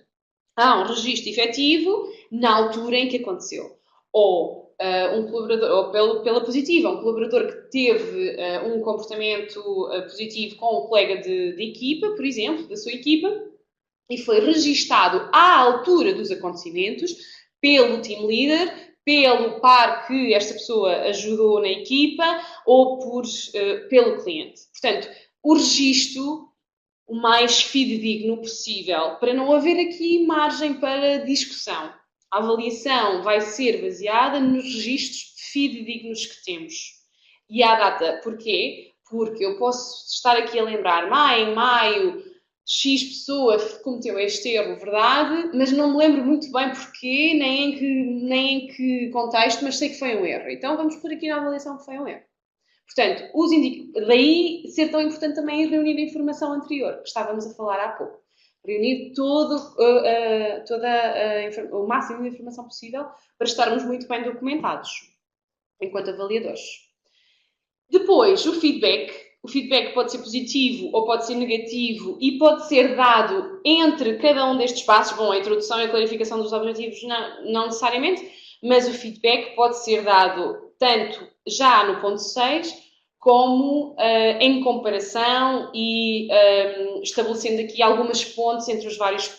S1: há um registro efetivo na altura em que aconteceu. Ou um colaborador, ou pela positiva, um colaborador que teve um comportamento positivo com um colega de equipa, por exemplo, da sua equipa, e foi registado à altura dos acontecimentos pelo team leader, pelo par que esta pessoa ajudou na equipa ou pelo cliente. Portanto, o registro o mais fidedigno possível, para não haver aqui margem para discussão. A avaliação vai ser baseada nos registros fidedignos que temos. E à data, porquê? Porque eu posso estar aqui a lembrar, em maio, X pessoa cometeu este erro, verdade, mas não me lembro muito bem porquê, nem em que contexto, mas sei que foi um erro. Então vamos por aqui na avaliação que foi um erro. Portanto, daí ser tão importante também reunir a informação anterior, que estávamos a falar há pouco. Reunir o máximo de informação possível para estarmos muito bem documentados, enquanto avaliadores. Depois, o feedback. O feedback pode ser positivo ou pode ser negativo e pode ser dado entre cada um destes passos. Bom, a introdução e a clarificação dos objetivos não necessariamente, mas o feedback pode ser dado tanto já no ponto 6, como em comparação e estabelecendo aqui algumas pontes entre os vários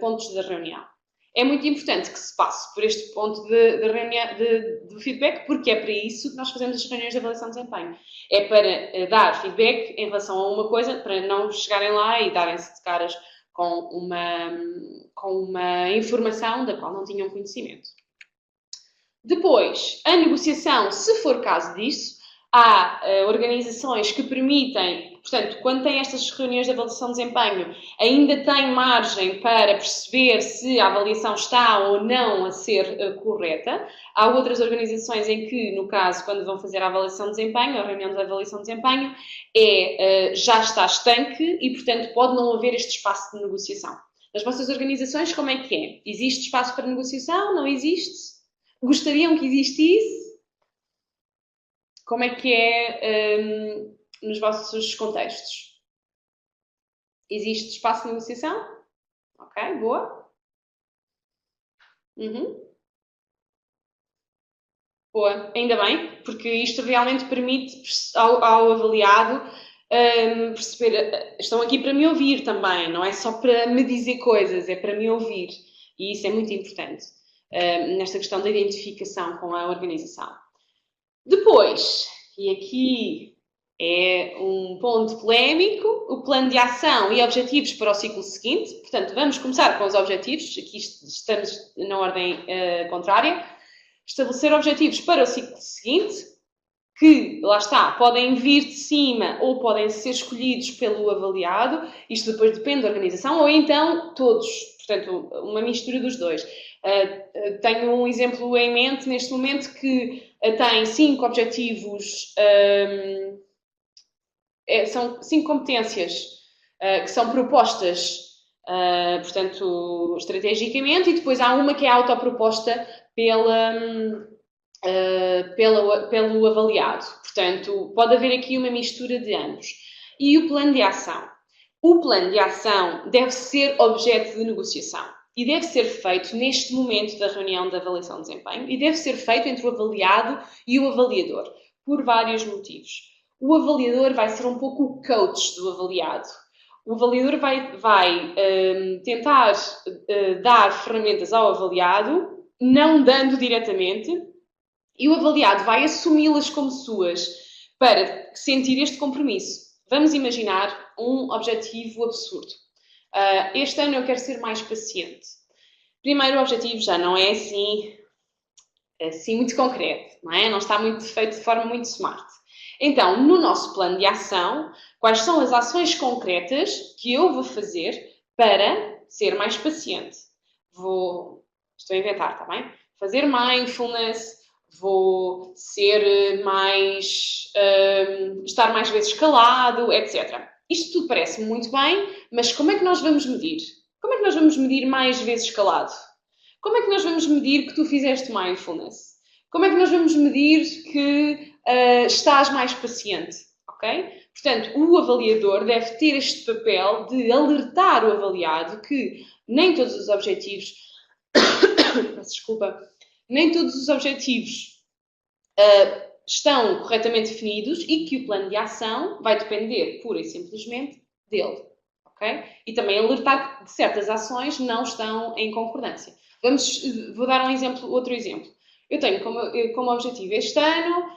S1: pontos da reunião. É muito importante que se passe por este ponto de feedback, porque é para isso que nós fazemos as reuniões de avaliação de desempenho. É para dar feedback em relação a uma coisa, para não chegarem lá e darem-se de caras com uma informação da qual não tinham conhecimento. Depois, a negociação, se for caso disso, há organizações que permitem, portanto, quando têm estas reuniões de avaliação de desempenho, ainda têm margem para perceber se a avaliação está ou não a ser correta. Há outras organizações em que, no caso, quando vão fazer a avaliação de desempenho, a reunião de avaliação de desempenho, já está estanque e, portanto, pode não haver este espaço de negociação. Nas vossas organizações, como é que é? Existe espaço para negociação? Não existe? Gostariam que existisse? Como é que é nos vossos contextos? Existe espaço de negociação? Ok, boa. Boa, ainda bem, porque isto realmente permite ao avaliado perceber, estão aqui para me ouvir também, não é só para me dizer coisas, é para me ouvir. E isso é muito importante nesta questão da identificação com a organização. Depois, e aqui é um ponto polémico, o plano de ação e objetivos para o ciclo seguinte. Portanto, vamos começar com os objetivos, aqui estamos na ordem contrária. Estabelecer objetivos para o ciclo seguinte, que, lá está, podem vir de cima ou podem ser escolhidos pelo avaliado, isto depois depende da organização, ou então todos, portanto, uma mistura dos dois. Tenho um exemplo em mente neste momento que tem 5 objetivos, são 5 competências que são propostas, portanto, estrategicamente, e depois há uma que é autoproposta pelo avaliado. Portanto, pode haver aqui uma mistura de ambos. E o plano de ação? O plano de ação deve ser objeto de negociação. E deve ser feito neste momento da reunião de avaliação de desempenho e deve ser feito entre o avaliado e o avaliador, por vários motivos. O avaliador vai ser um pouco o coach do avaliado. O avaliador vai tentar dar ferramentas ao avaliado, não dando diretamente, e o avaliado vai assumi-las como suas para sentir este compromisso. Vamos imaginar um objetivo absurdo. Este ano eu quero ser mais paciente. Primeiro, o objetivo já não é assim muito concreto, não é? Não está feito de forma muito smart. Então, no nosso plano de ação, quais são as ações concretas que eu vou fazer para ser mais paciente? Estou a inventar, está bem? Fazer mindfulness, vou ser estar mais vezes calado, etc. Isto tudo parece muito bem, mas como é que nós vamos medir? Como é que nós vamos medir mais vezes calado? Como é que nós vamos medir que tu fizeste mindfulness? Como é que nós vamos medir que estás mais paciente? Ok? Portanto, o avaliador deve ter este papel de alertar o avaliado que nem todos os objetivos, desculpa, nem todos os objetivos estão corretamente definidos e que o plano de ação vai depender pura e simplesmente dele. Okay? E também alertar que certas ações não estão em concordância. Vou dar outro exemplo. Eu tenho como objetivo este ano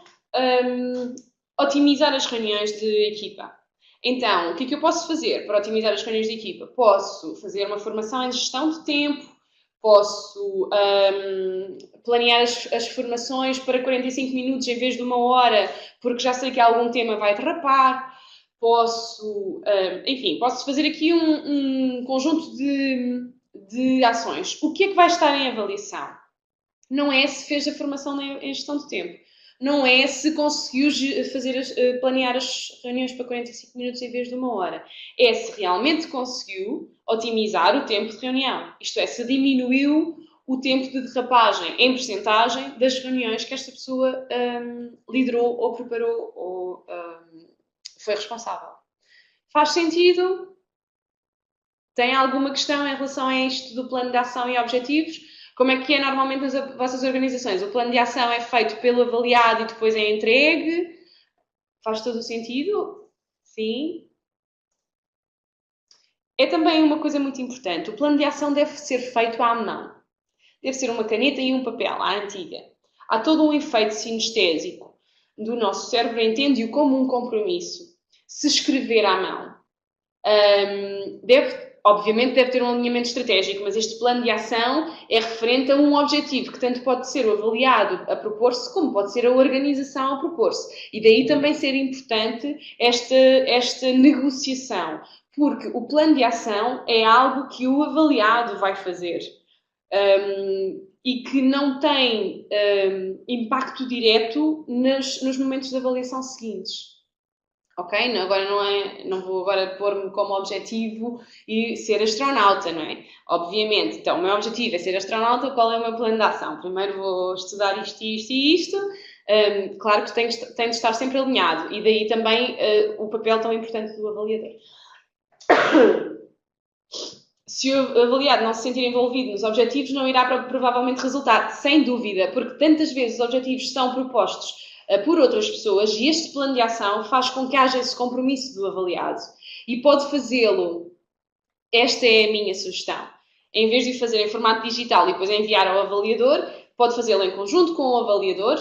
S1: otimizar as reuniões de equipa. Então, o que é que eu posso fazer para otimizar as reuniões de equipa? Posso fazer uma formação em gestão de tempo, posso planear as formações para 45 minutos em vez de 1 hora, porque já sei que algum tema vai derrapar. Posso fazer aqui um conjunto de ações. O que é que vai estar em avaliação? Não é se fez a formação em gestão de tempo. Não é se conseguiu planear as reuniões para 45 minutos em vez de 1 hora. É se realmente conseguiu otimizar o tempo de reunião. Isto é, se diminuiu o tempo de derrapagem em percentagem das reuniões que esta pessoa liderou ou preparou ou foi responsável. Faz sentido? Tem alguma questão em relação a isto do plano de ação e objetivos? Como é que é normalmente nas vossas organizações? O plano de ação é feito pelo avaliado e depois é entregue? Faz todo o sentido? Sim. É também uma coisa muito importante. O plano de ação deve ser feito à mão. Deve ser uma caneta e um papel, à antiga. Há todo um efeito sinestésico do nosso cérebro, entende-o como um compromisso. Se escrever à mão. Obviamente deve ter um alinhamento estratégico, mas este plano de ação é referente a um objetivo que tanto pode ser o avaliado a propor-se, como pode ser a organização a propor-se. E daí também ser importante esta negociação, porque o plano de ação é algo que o avaliado vai fazer. E que não tem impacto direto nos momentos de avaliação seguintes. Ok? Não vou agora pôr-me como objetivo e ser astronauta, não é? Obviamente. Então, o meu objetivo é ser astronauta, qual é o meu plano de ação? Primeiro vou estudar isto e isto. Claro que tem de estar sempre alinhado. E daí também o papel tão importante do avaliador. Se o avaliado não se sentir envolvido nos objetivos, não irá provavelmente resultar, sem dúvida, porque tantas vezes os objetivos são propostos por outras pessoas e este plano de ação faz com que haja esse compromisso do avaliado. E pode fazê-lo, esta é a minha sugestão, em vez de fazer em formato digital e depois enviar ao avaliador, pode fazê-lo em conjunto com o avaliador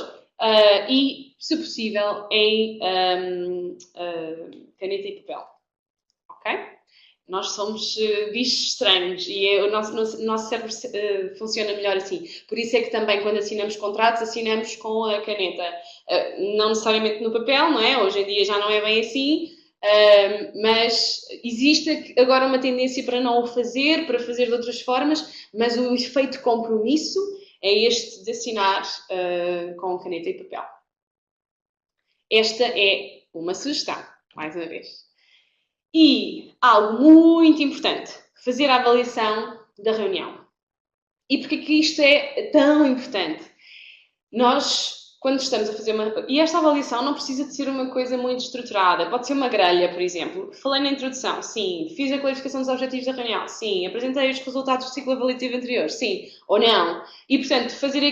S1: e, se possível, em caneta e papel. Ok? Nós somos bichos estranhos e o nosso cérebro funciona melhor assim. Por isso é que também, quando assinamos contratos, assinamos com a caneta. Não necessariamente no papel, não é? Hoje em dia já não é bem assim, mas existe agora uma tendência para não o fazer, para fazer de outras formas, mas o efeito compromisso é este de assinar com caneta e papel. Esta é uma sugestão, mais uma vez. E algo muito importante, fazer a avaliação da reunião. E porquê que isto é tão importante? Nós, quando estamos a fazer uma... E esta avaliação não precisa de ser uma coisa muito estruturada. Pode ser uma grelha, por exemplo. Falei na introdução, sim. Fiz a clarificação dos objetivos da reunião, sim. Apresentei os resultados do ciclo avaliativo anterior, sim. Ou não. E, portanto, fazer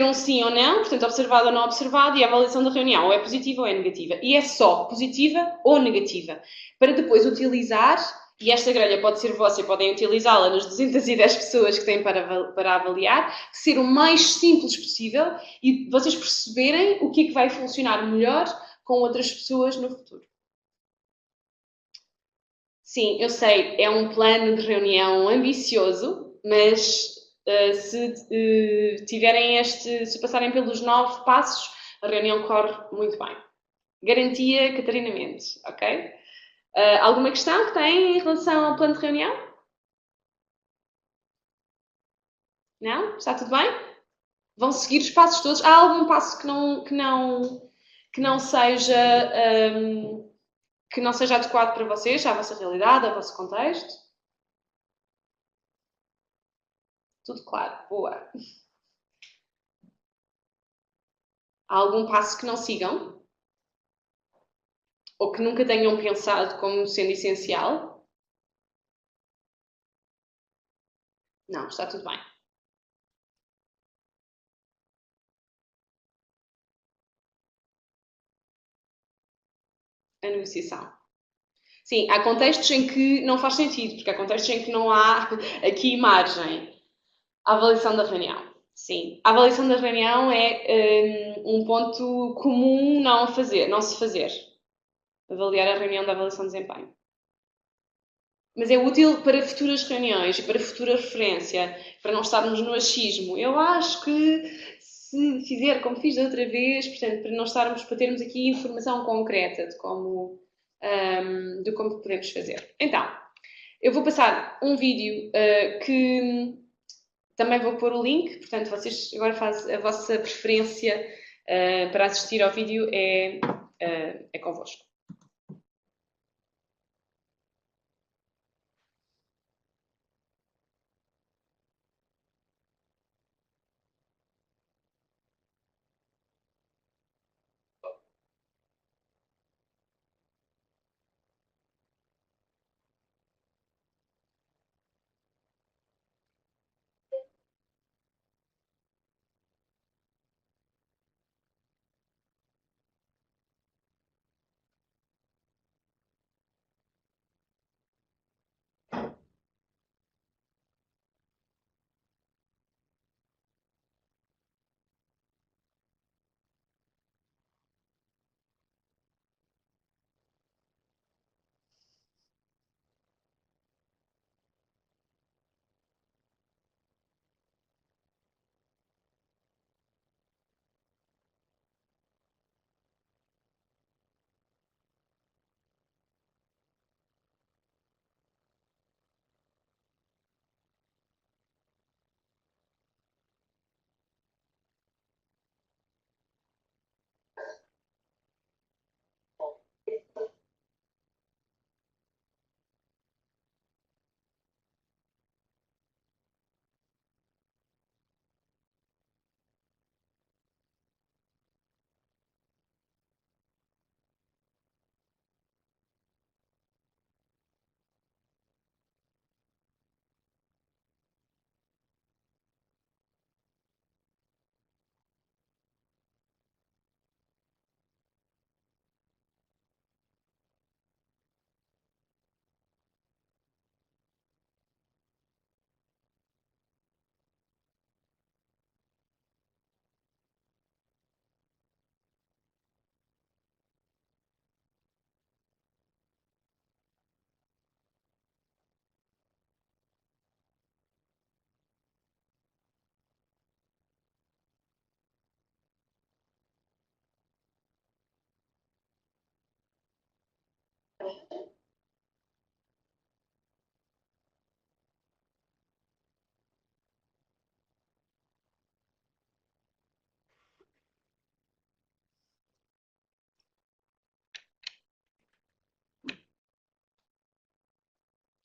S1: um sim ou não, portanto, observado ou não observado, e a avaliação da reunião, ou é positiva ou é negativa. E é só positiva ou negativa. Para depois utilizar, e esta grelha pode ser vossa e podem utilizá-la nas 210 pessoas que têm para avaliar, ser o mais simples possível e vocês perceberem o que é que vai funcionar melhor com outras pessoas no futuro. Sim, eu sei, é um plano de reunião ambicioso, mas se passarem pelos 9 passos, a reunião corre muito bem. Garantia Catarina Mendes, ok? Alguma questão que tem em relação ao plano de reunião? Não? Está tudo bem? Vão seguir os passos todos? Há algum passo que não seja adequado para vocês, à vossa realidade, ao vosso contexto? Tudo claro, boa. Há algum passo que não sigam? ou que nunca tenham pensado como sendo essencial? Não, está tudo bem. A negociação. Sim, há contextos em que não faz sentido, porque há contextos em que não há aqui margem. A avaliação da reunião. Sim. A avaliação da reunião é um ponto comum não fazer, não se fazer. Avaliar a reunião da avaliação de desempenho. Mas é útil para futuras reuniões e para futura referência, para não estarmos no achismo. Eu acho que se fizer como fiz da outra vez, portanto, para não estarmos, para termos aqui informação concreta de como podemos fazer. Então, eu vou passar um vídeo que também vou pôr o link, portanto, vocês agora fazem a vossa preferência para assistir ao vídeo é convosco.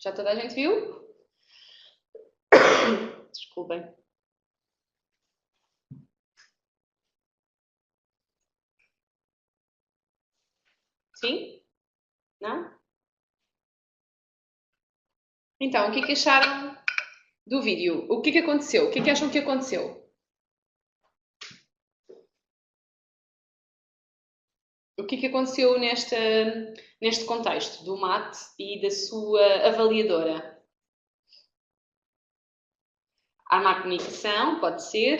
S1: Já toda a gente viu? Desculpem. Sim? Não? Então, o que é que acharam do vídeo? O que é que aconteceu? O que é que acham que aconteceu? O que é que aconteceu neste contexto do MAT e da sua avaliadora? Há má comunicação, pode ser,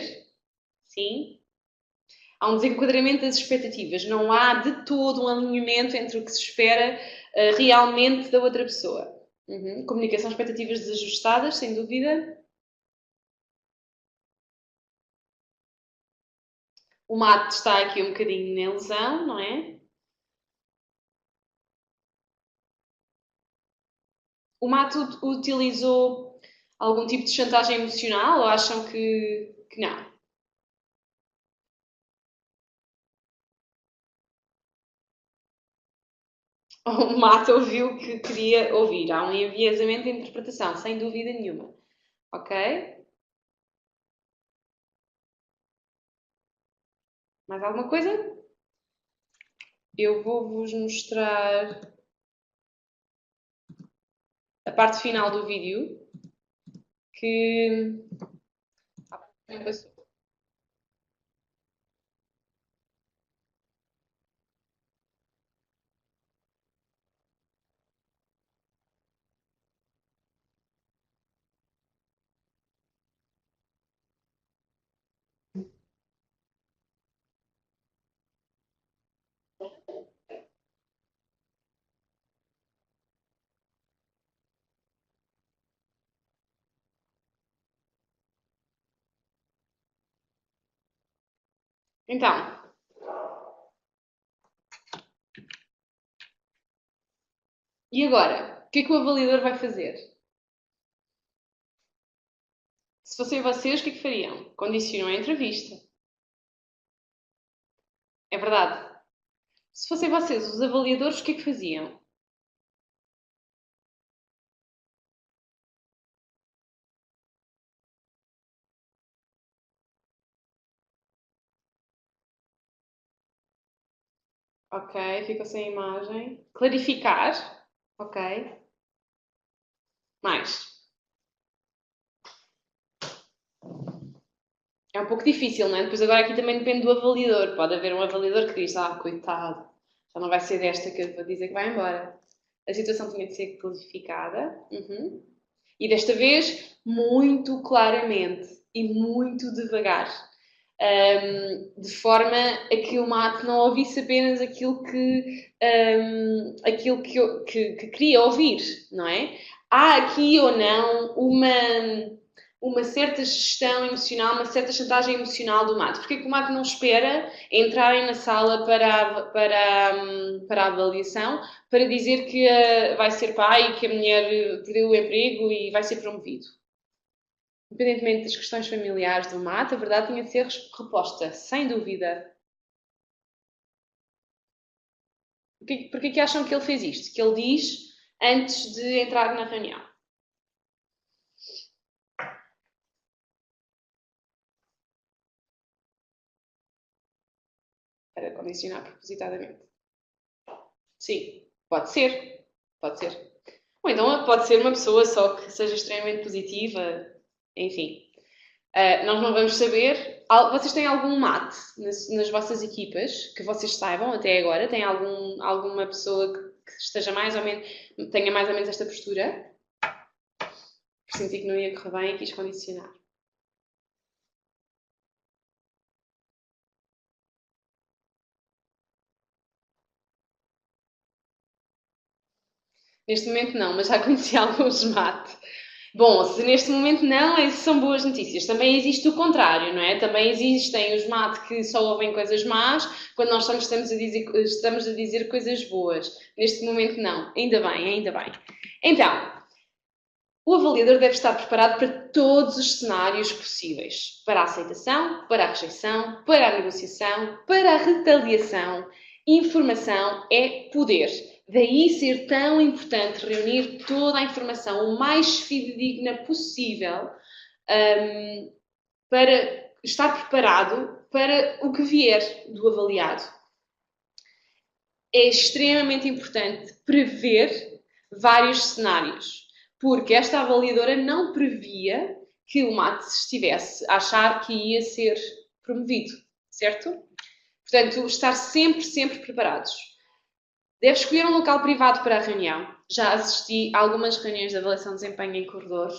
S1: sim. Há um desenquadramento das expectativas. Não há de todo um alinhamento entre o que se espera realmente da outra pessoa. Uhum. Comunicação, expectativas desajustadas, sem dúvida. O mate está aqui um bocadinho na lesão, não é? O mate utilizou algum tipo de chantagem emocional ou acham que não? O mate ouviu o que queria ouvir. Há um enviesamento de interpretação, sem dúvida nenhuma. Ok? Mais alguma coisa? eu vou-vos mostrar a parte final do vídeo que passou. Então, e agora? O que é que o avaliador vai fazer? Se fossem vocês, o que é que fariam? Condicionam a entrevista. É verdade. Se fossem vocês, os avaliadores, o que é que faziam? Ok, ficou sem imagem. Clarificar. Ok. Mais. É um pouco difícil, não é? Depois agora aqui também depende do avaliador. Pode haver um avaliador que diz, coitado, já não vai ser desta que eu vou dizer que vai embora. A situação tinha de ser clarificada. Uhum. E desta vez, muito claramente e muito devagar. De forma a que o mate não ouvisse apenas aquilo que queria ouvir, não é? Há aqui ou não uma certa gestão emocional, uma certa chantagem emocional do mate. Porque é que o mate não espera entrarem na sala para a avaliação para dizer que vai ser pai, que a mulher perdeu o emprego e vai ser promovido? Independentemente das questões familiares do mate, a verdade tinha de ser reposta, sem dúvida. Porquê que acham que ele fez isto? Que ele diz antes de entrar na reunião. Para condicionar propositadamente. Sim, pode ser. Pode ser. Ou então pode ser uma pessoa só que seja extremamente positiva. Enfim. Nós não vamos saber. Vocês têm algum mate nas vossas equipas que vocês saibam até agora? Tem alguma pessoa que esteja mais ou menos, tenha mais ou menos esta postura? Senti que não ia correr bem e quis condicionar. Neste momento não, mas já conheci alguns mate. Bom, se neste momento não, essas são boas notícias. Também existe o contrário, não é? Também existem os mate que só ouvem coisas más quando nós estamos a dizer coisas boas. Neste momento não. Ainda bem, ainda bem. Então, o avaliador deve estar preparado para todos os cenários possíveis. Para a aceitação, para a rejeição, para a negociação, para a retaliação. Informação é poder. Daí ser tão importante reunir toda a informação o mais fidedigna possível para estar preparado para o que vier do avaliado. É extremamente importante prever vários cenários, porque esta avaliadora não previa que o mate estivesse a achar que ia ser promovido, certo? Portanto, estar sempre, sempre preparados. Deve escolher um local privado para a reunião. Já assisti a algumas reuniões de avaliação de desempenho em corredores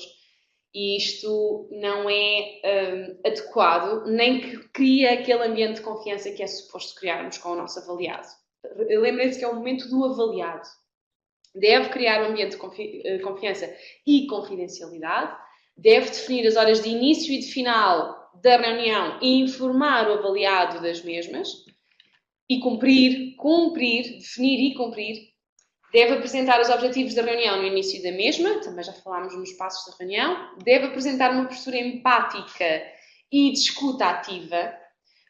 S1: e isto não é adequado, nem que cria aquele ambiente de confiança que é suposto criarmos com o nosso avaliado. Lembrem-se que é o momento do avaliado. Deve criar um ambiente de confiança e confidencialidade, deve definir as horas de início e de final da reunião e informar o avaliado das mesmas, e cumprir, definir e cumprir. Deve apresentar os objetivos da reunião no início da mesma, também já falámos nos passos da reunião. Deve apresentar uma postura empática e de escuta ativa,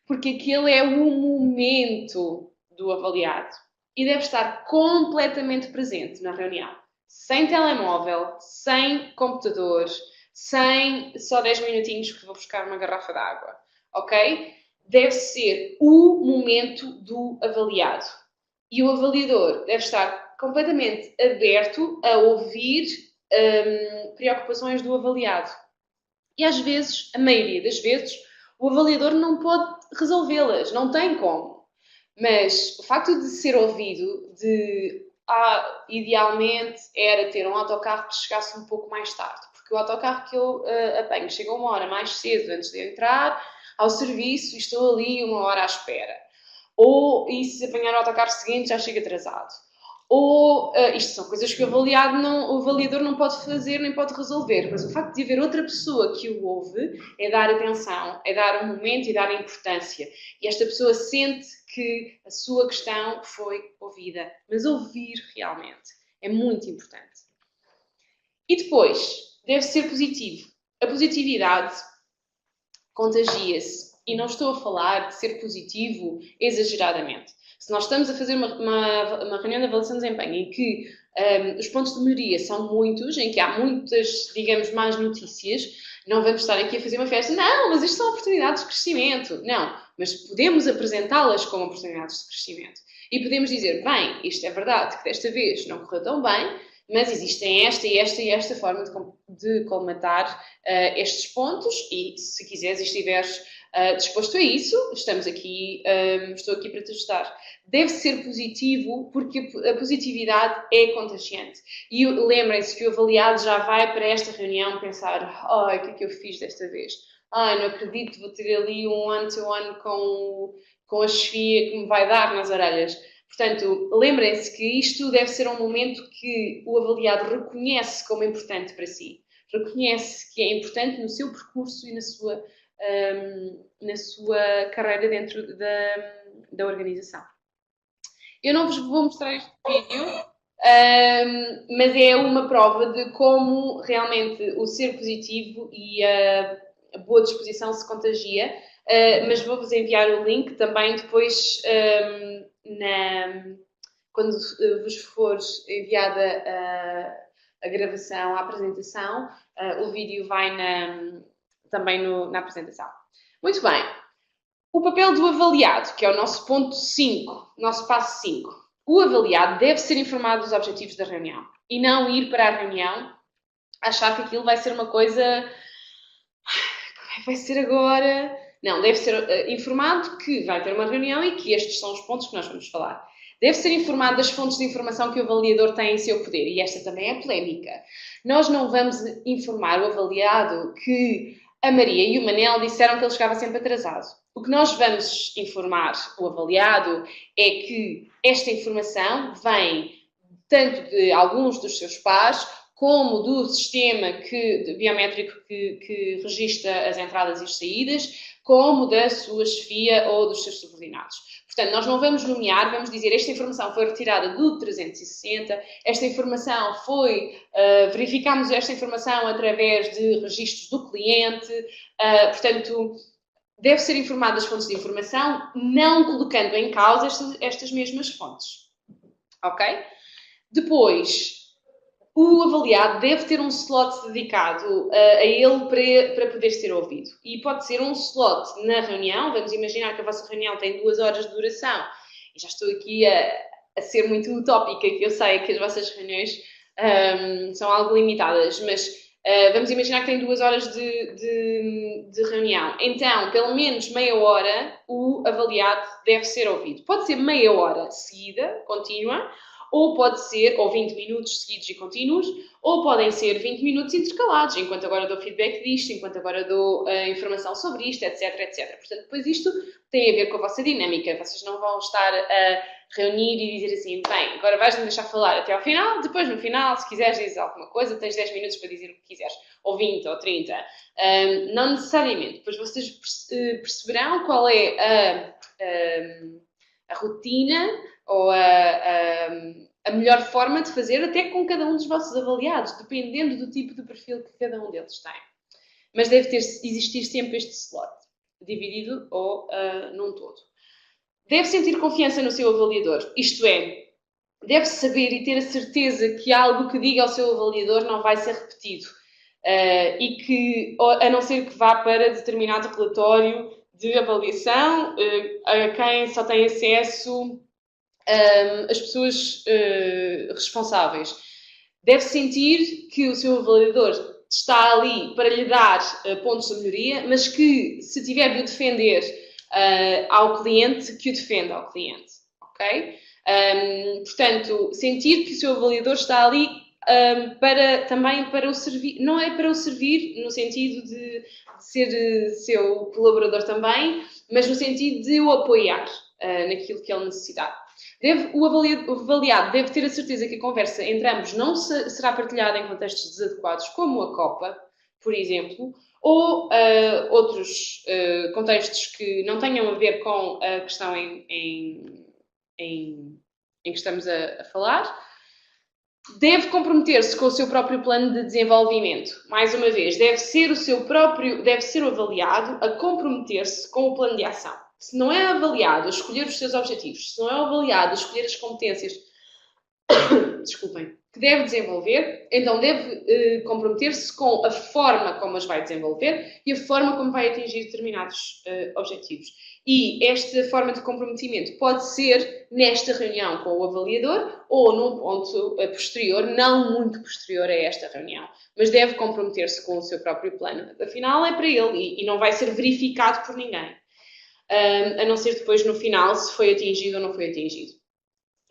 S1: porque aquele é o momento do avaliado. E deve estar completamente presente na reunião. Sem telemóvel, sem computador, sem só 10 minutinhos que vou buscar uma garrafa de água. Ok? Deve ser o momento do avaliado. E o avaliador deve estar completamente aberto a ouvir preocupações do avaliado. E às vezes, a maioria das vezes, o avaliador não pode resolvê-las, não tem como. Mas o facto de ser ouvido, idealmente era ter um autocarro que chegasse um pouco mais tarde, porque o autocarro que eu apanho chega uma hora mais cedo antes de entrar ao serviço e estou ali uma hora à espera. E se apanhar o autocarro seguinte já chega atrasado. Isto são coisas que o avaliador não pode fazer nem pode resolver, mas o facto de haver outra pessoa que o ouve é dar atenção, é dar um momento e dar importância. E esta pessoa sente que a sua questão foi ouvida, mas ouvir realmente é muito importante. E depois, deve ser positivo. A positividade contagia-se. E não estou a falar de ser positivo exageradamente. Se nós estamos a fazer uma reunião de avaliação de desempenho em que os pontos de melhoria são muitos, em que há muitas, digamos, más notícias, não vamos estar aqui a fazer uma festa. Não, mas isto são oportunidades de crescimento. Não, mas podemos apresentá-las como oportunidades de crescimento. E podemos dizer, bem, isto é verdade, que desta vez não correu tão bem, mas existem esta e esta e esta forma de colmatar estes pontos e se quiseres e estiveres disposto a isso, estou aqui para te ajudar. Deve ser positivo porque a positividade é contagiante. E lembrem-se que o avaliado já vai para esta reunião pensar, o que é que eu fiz desta vez? Não acredito, vou ter ali um one-to-one com a chefia que me vai dar nas orelhas. Portanto, lembrem-se que isto deve ser um momento que o avaliado reconhece como importante para si. Reconhece que é importante no seu percurso e na sua carreira dentro da organização. Eu não vos vou mostrar este vídeo, mas é uma prova de como realmente o ser positivo e a boa disposição se contagia. Mas vou-vos enviar o link também depois quando vos for enviada a gravação, a apresentação, o vídeo vai também na apresentação. Muito bem. O papel do avaliado, que é o nosso ponto 5, nosso passo 5. O avaliado deve ser informado dos objetivos da reunião e não ir para a reunião achar que aquilo vai ser uma coisa... Como é que vai ser agora? Não, deve ser informado que vai ter uma reunião e que estes são os pontos que nós vamos falar. Deve ser informado das fontes de informação que o avaliador tem em seu poder. E esta também é polémica. Nós não vamos informar o avaliado que a Maria e o Manel disseram que ele chegava sempre atrasado. O que nós vamos informar o avaliado é que esta informação vem tanto de alguns dos seus pares como do sistema biométrico que registra as entradas e as saídas, como da sua chefia ou dos seus subordinados. Portanto, nós não vamos nomear, vamos dizer esta informação foi retirada do 360, esta informação verificámos esta informação através de registros do cliente, portanto, deve ser informado das fontes de informação, não colocando em causa estas mesmas fontes. Ok? Depois, o avaliado deve ter um slot dedicado a ele para poder ser ouvido. E pode ser um slot na reunião. Vamos imaginar que a vossa reunião tem 2 horas de duração. E já estou aqui a ser muito utópica, que eu sei que as vossas reuniões são algo limitadas, mas vamos imaginar que tem 2 horas de reunião. Então, pelo menos meia hora, o avaliado deve ser ouvido. Pode ser meia hora seguida, contínua, ou pode ser, ou 20 minutos seguidos e contínuos, ou podem ser 20 minutos intercalados, enquanto agora dou feedback disto, enquanto agora dou informação sobre isto, etc, etc. Portanto, depois isto tem a ver com a vossa dinâmica. Vocês não vão estar a reunir e dizer assim, bem, agora vais-me deixar falar até ao final, depois no final, se quiseres dizer alguma coisa, tens 10 minutos para dizer o que quiseres, ou 20, ou 30. Não necessariamente. Depois vocês perceberão qual é a rotina ou a melhor forma de fazer até com cada um dos vossos avaliados, dependendo do tipo de perfil que cada um deles tem. Mas deve existir sempre este slot, dividido ou num todo. Deve sentir confiança no seu avaliador, isto é, deve saber e ter a certeza que algo que diga ao seu avaliador não vai ser repetido e que, a não ser que vá para determinado relatório de avaliação a quem só tem acesso as pessoas responsáveis. Deve sentir que o seu avaliador está ali para lhe dar pontos de melhoria, mas que se tiver de o defender ao cliente, que o defenda ao cliente, ok? Portanto, sentir que o seu avaliador está ali também para o servir, não é para o servir no sentido de ser seu colaborador também, mas no sentido de o apoiar naquilo que ele necessitar. O avaliado deve ter a certeza que a conversa entre ambos não será partilhada em contextos desadequados, como a Copa, por exemplo, ou outros contextos que não tenham a ver com a questão em que estamos a falar. Deve comprometer-se com o seu próprio plano de desenvolvimento. Mais uma vez, deve ser o avaliado a comprometer-se com o plano de ação. Se não é avaliado a escolher os seus objetivos, se não é avaliado a escolher as competências desculpem, que deve desenvolver, então deve comprometer-se com a forma como as vai desenvolver e a forma como vai atingir determinados objetivos. E esta forma de comprometimento pode ser nesta reunião com o avaliador ou num ponto posterior, não muito posterior a esta reunião, mas deve comprometer-se com o seu próprio plano. Afinal, é para ele e não vai ser verificado por ninguém. A não ser depois no final se foi atingido ou não foi atingido.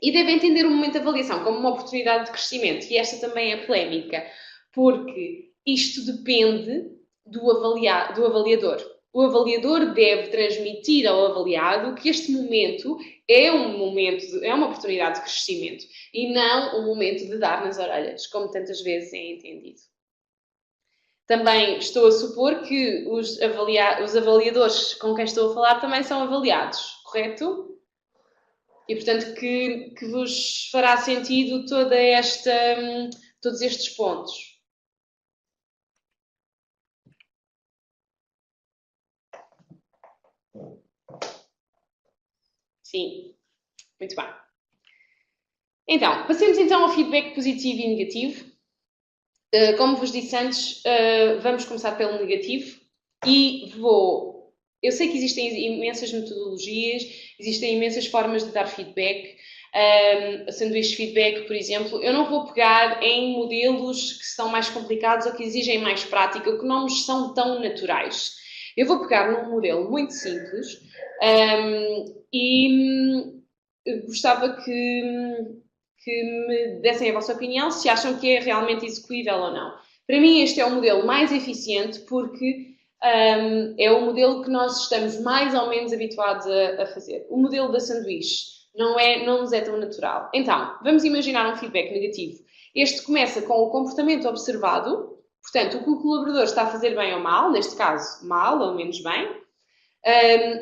S1: E deve entender o momento de avaliação como uma oportunidade de crescimento. E esta também é polémica, porque isto depende do avaliador. O avaliador deve transmitir ao avaliado que este momento é uma oportunidade de crescimento e não um momento de dar nas orelhas, como tantas vezes é entendido. Também estou a supor que os avaliadores com quem estou a falar também são avaliados, correto? E, portanto, que vos fará sentido todos estes pontos. Sim, muito bem. Então, passemos então ao feedback positivo e negativo. Como vos disse antes, vamos começar pelo negativo e eu sei que existem imensas metodologias, existem imensas formas de dar feedback, sanduíche feedback, por exemplo. Eu não vou pegar em modelos que são mais complicados ou que exigem mais prática, ou que não nos são tão naturais. Eu vou pegar num modelo muito simples e gostava que me dessem a vossa opinião, se acham que é realmente execuível ou não. Para mim, este é o modelo mais eficiente porque é o modelo que nós estamos mais ou menos habituados a fazer. O modelo da sanduíche não nos é tão natural. Então, vamos imaginar um feedback negativo. Este começa com o comportamento observado, portanto, o que o colaborador está a fazer bem ou mal, neste caso, mal ou menos bem,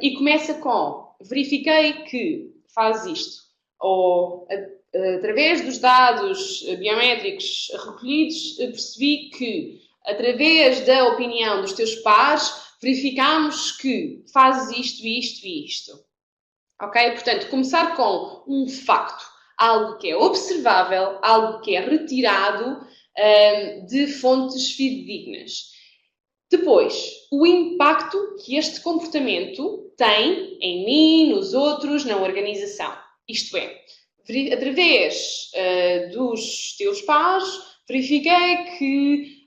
S1: e começa com: verifiquei que faz isto, ou através dos dados biométricos recolhidos, percebi que, através da opinião dos teus pares, verificamos que fazes isto, isto e isto. Ok? Portanto, começar com um facto, algo que é observável, algo que é retirado de fontes fidedignas. Depois, o impacto que este comportamento tem em mim, nos outros, na organização. Isto é, através dos teus pares, verifiquei que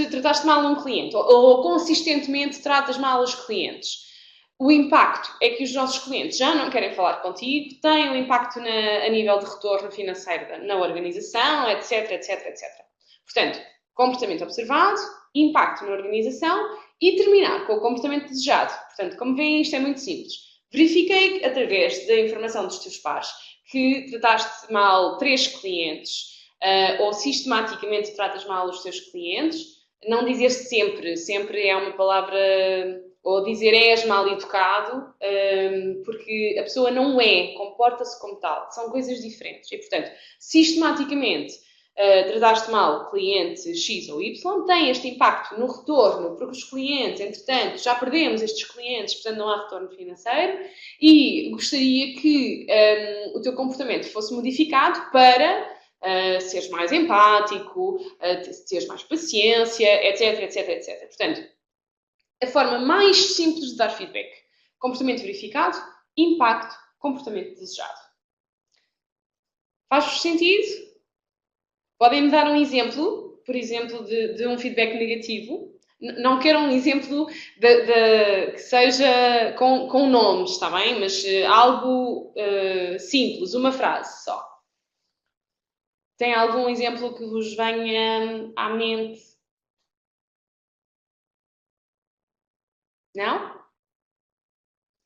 S1: trataste mal um cliente ou consistentemente tratas mal os clientes. O impacto é que os nossos clientes já não querem falar contigo, tem um impacto a nível de retorno financeiro na organização, etc, etc, etc. Portanto, comportamento observado, impacto na organização e terminar com o comportamento desejado. Portanto, como veem, isto é muito simples. Verifiquei que, através da informação dos teus pares, que trataste mal 3 clientes ou sistematicamente tratas mal os teus clientes. Não dizer sempre é uma palavra, ou dizer és mal educado, porque a pessoa não comporta-se como tal. São coisas diferentes. E, portanto, sistematicamente trataste mal o cliente X ou Y, tem este impacto no retorno, porque os clientes, entretanto, já perdemos estes clientes, portanto não há retorno financeiro, e gostaria que o teu comportamento fosse modificado para seres mais empático, teres mais paciência, etc, etc, etc. Portanto, a forma mais simples de dar feedback: comportamento verificado, impacto, comportamento desejado. Faz-vos sentido? Podem-me dar um exemplo, por exemplo, de um feedback negativo? Não quero um exemplo que seja com nomes, está bem? Mas algo simples, uma frase só. Tem algum exemplo que vos venha à mente? Não?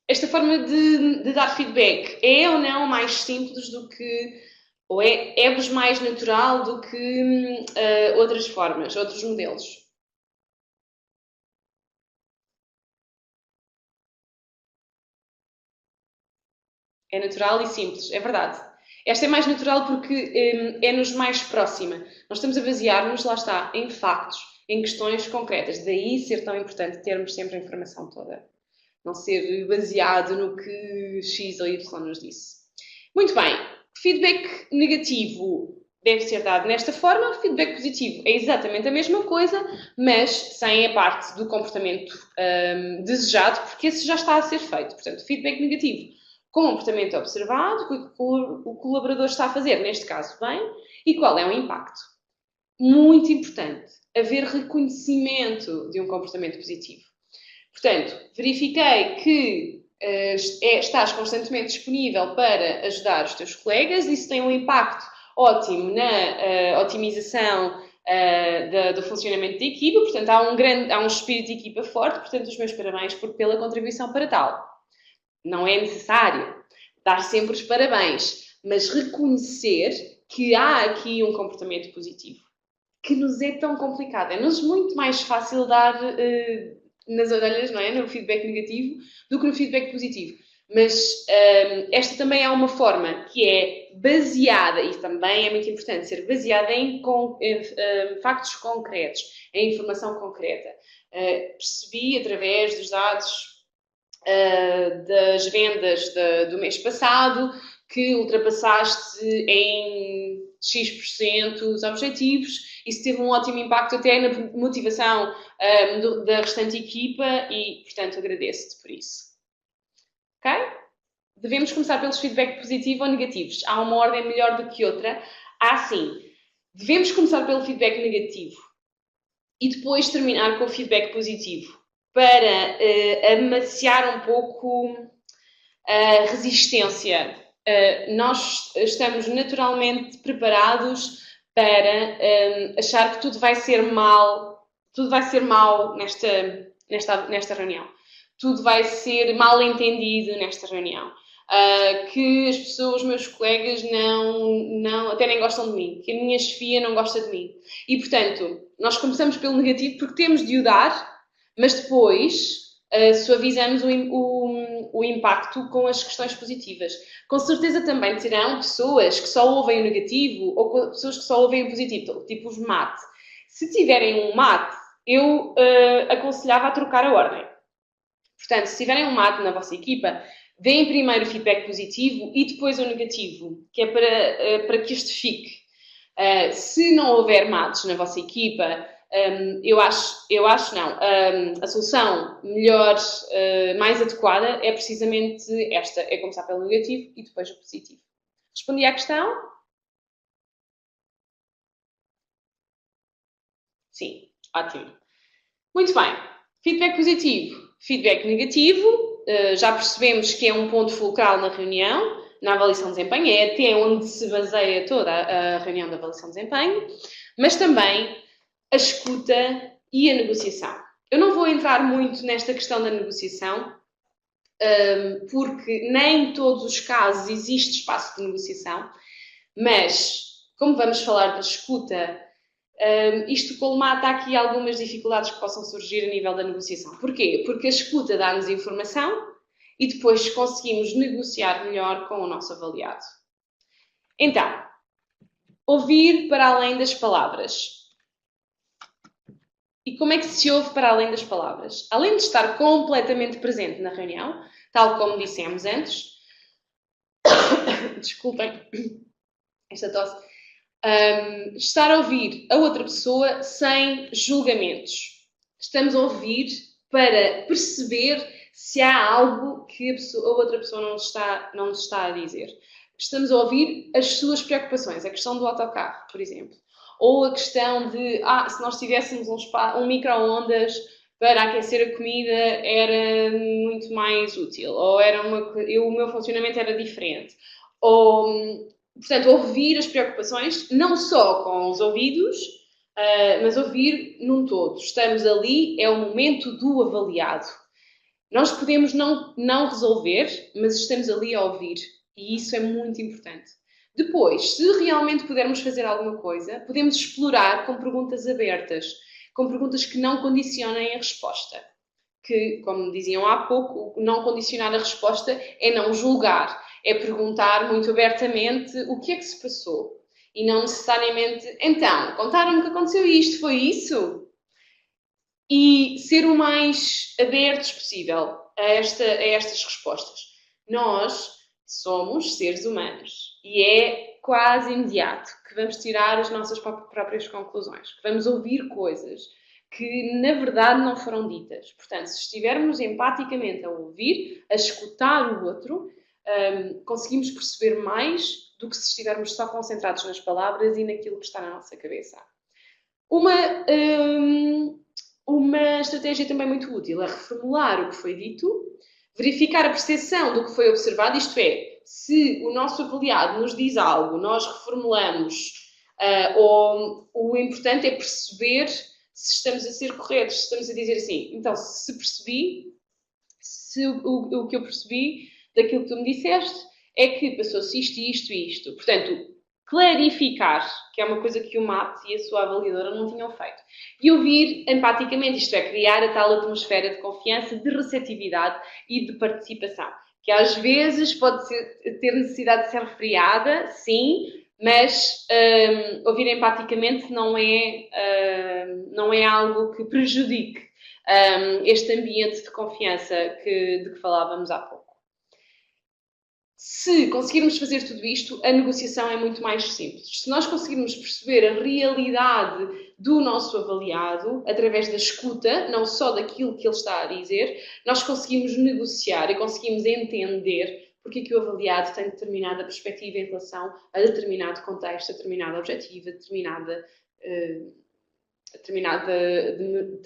S1: Esta forma de dar feedback é ou não mais simples do que, ou é-vos mais natural do que outras formas, outros modelos? É natural e simples, é verdade. Esta é mais natural porque é-nos mais próxima. Nós estamos a basear-nos, lá está, em factos, em questões concretas. Daí ser tão importante termos sempre a informação toda. Não ser baseado no que X ou Y nos disse. Muito bem. Feedback negativo deve ser dado nesta forma. Feedback positivo é exatamente a mesma coisa, mas sem a parte do comportamento desejado, porque esse já está a ser feito. Portanto, feedback negativo, comportamento observado, o que o colaborador está a fazer, neste caso, bem, e qual é o impacto. Muito importante, haver reconhecimento de um comportamento positivo. Portanto, verifiquei que estás constantemente disponível para ajudar os teus colegas, isso tem um impacto ótimo na otimização do funcionamento da equipa, portanto há um espírito de equipa forte, portanto os meus parabéns pela contribuição para tal. Não é necessário dar sempre os parabéns, mas reconhecer que há aqui um comportamento positivo, que nos é tão complicado. É-nos muito mais fácil dar nas orelhas, não é? No feedback negativo, do que no feedback positivo. Mas esta também é uma forma que é baseada, e também é muito importante ser baseada em factos concretos, em informação concreta. Percebi através dos dados das vendas do mês passado que ultrapassaste em X% os objetivos. Isso teve um ótimo impacto até na motivação da restante equipa e, portanto, agradeço-te por isso. Ok? Devemos começar pelos feedback positivo ou negativos. Há uma ordem melhor do que outra? Sim. Devemos começar pelo feedback negativo e depois terminar com o feedback positivo para amaciar um pouco a resistência. Nós estamos naturalmente preparados para achar que tudo vai ser mal nesta reunião. Tudo vai ser mal entendido nesta reunião. Que as pessoas, meus colegas, até nem gostam de mim, que a minha chefia não gosta de mim. E, portanto, nós começamos pelo negativo porque temos de o dar, mas depois suavizamos o impacto com as questões positivas. Com certeza também terão pessoas que só ouvem o negativo ou pessoas que só ouvem o positivo, tipo os mate. Se tiverem um mate, eu aconselhava a trocar a ordem. Portanto, se tiverem um mate na vossa equipa, deem primeiro o feedback positivo e depois o negativo, que é para que este fique. Se não houver mates na vossa equipa, a solução melhor, mais adequada é precisamente esta, é começar pelo negativo e depois o positivo. Respondi à questão? Sim, ótimo. Muito bem. Feedback positivo, feedback negativo, já percebemos que é um ponto fulcral na reunião, na avaliação de desempenho, é até onde se baseia toda a reunião de avaliação de desempenho, mas também a escuta e a negociação. Eu não vou entrar muito nesta questão da negociação, porque nem em todos os casos existe espaço de negociação, mas, como vamos falar da escuta, isto colmata aqui algumas dificuldades que possam surgir a nível da negociação. Porquê? Porque a escuta dá-nos informação e depois conseguimos negociar melhor com o nosso avaliado. Então, ouvir para além das palavras. E como é que se ouve para além das palavras? Além de estar completamente presente na reunião, tal como dissemos antes, desculpem esta tosse, estar a ouvir a outra pessoa sem julgamentos. Estamos a ouvir para perceber se há algo que a outra pessoa não nos está a dizer. Estamos a ouvir as suas preocupações, a questão do autocarro, por exemplo. Ou a questão de, se nós tivéssemos um micro-ondas para aquecer a comida era muito mais útil, ou o meu funcionamento era diferente. Ou, portanto, ouvir as preocupações, não só com os ouvidos, mas ouvir num todo. Estamos ali, é o momento do avaliado. Nós podemos não resolver, mas estamos ali a ouvir. E isso é muito importante. Depois, se realmente pudermos fazer alguma coisa, podemos explorar com perguntas abertas, com perguntas que não condicionem a resposta. Que, como diziam há pouco, não condicionar a resposta é não julgar, é perguntar muito abertamente o que é que se passou. E não necessariamente, então, contaram-me que aconteceu isto, foi isso? E ser o mais abertos possível a estas respostas. Nós somos seres humanos e é quase imediato que vamos tirar as nossas próprias conclusões, que vamos ouvir coisas que na verdade não foram ditas. Portanto, se estivermos empaticamente a ouvir, a escutar o outro, conseguimos perceber mais do que se estivermos só concentrados nas palavras e naquilo que está na nossa cabeça. Uma estratégia também muito útil é reformular o que foi dito, verificar a percepção do que foi observado, isto é, se o nosso avaliado nos diz algo, nós reformulamos, ou o importante é perceber se estamos a ser corretos, se estamos a dizer assim, então, se percebi, se o que eu percebi daquilo que tu me disseste é que passou-se isto, isto e isto. Portanto, clarificar, que é uma coisa que o MAT e a sua avaliadora não tinham feito. E ouvir empaticamente, isto é, criar a tal atmosfera de confiança, de receptividade e de participação. Que às vezes pode ter necessidade de ser refriada, sim, mas ouvir empaticamente não é algo que prejudique este ambiente de confiança de que falávamos há pouco. Se conseguirmos fazer tudo isto, a negociação é muito mais simples. Se nós conseguirmos perceber a realidade do nosso avaliado, através da escuta, não só daquilo que ele está a dizer, nós conseguimos negociar e conseguimos entender porque é que o avaliado tem determinada perspectiva em relação a determinado contexto, a determinado objetivo, a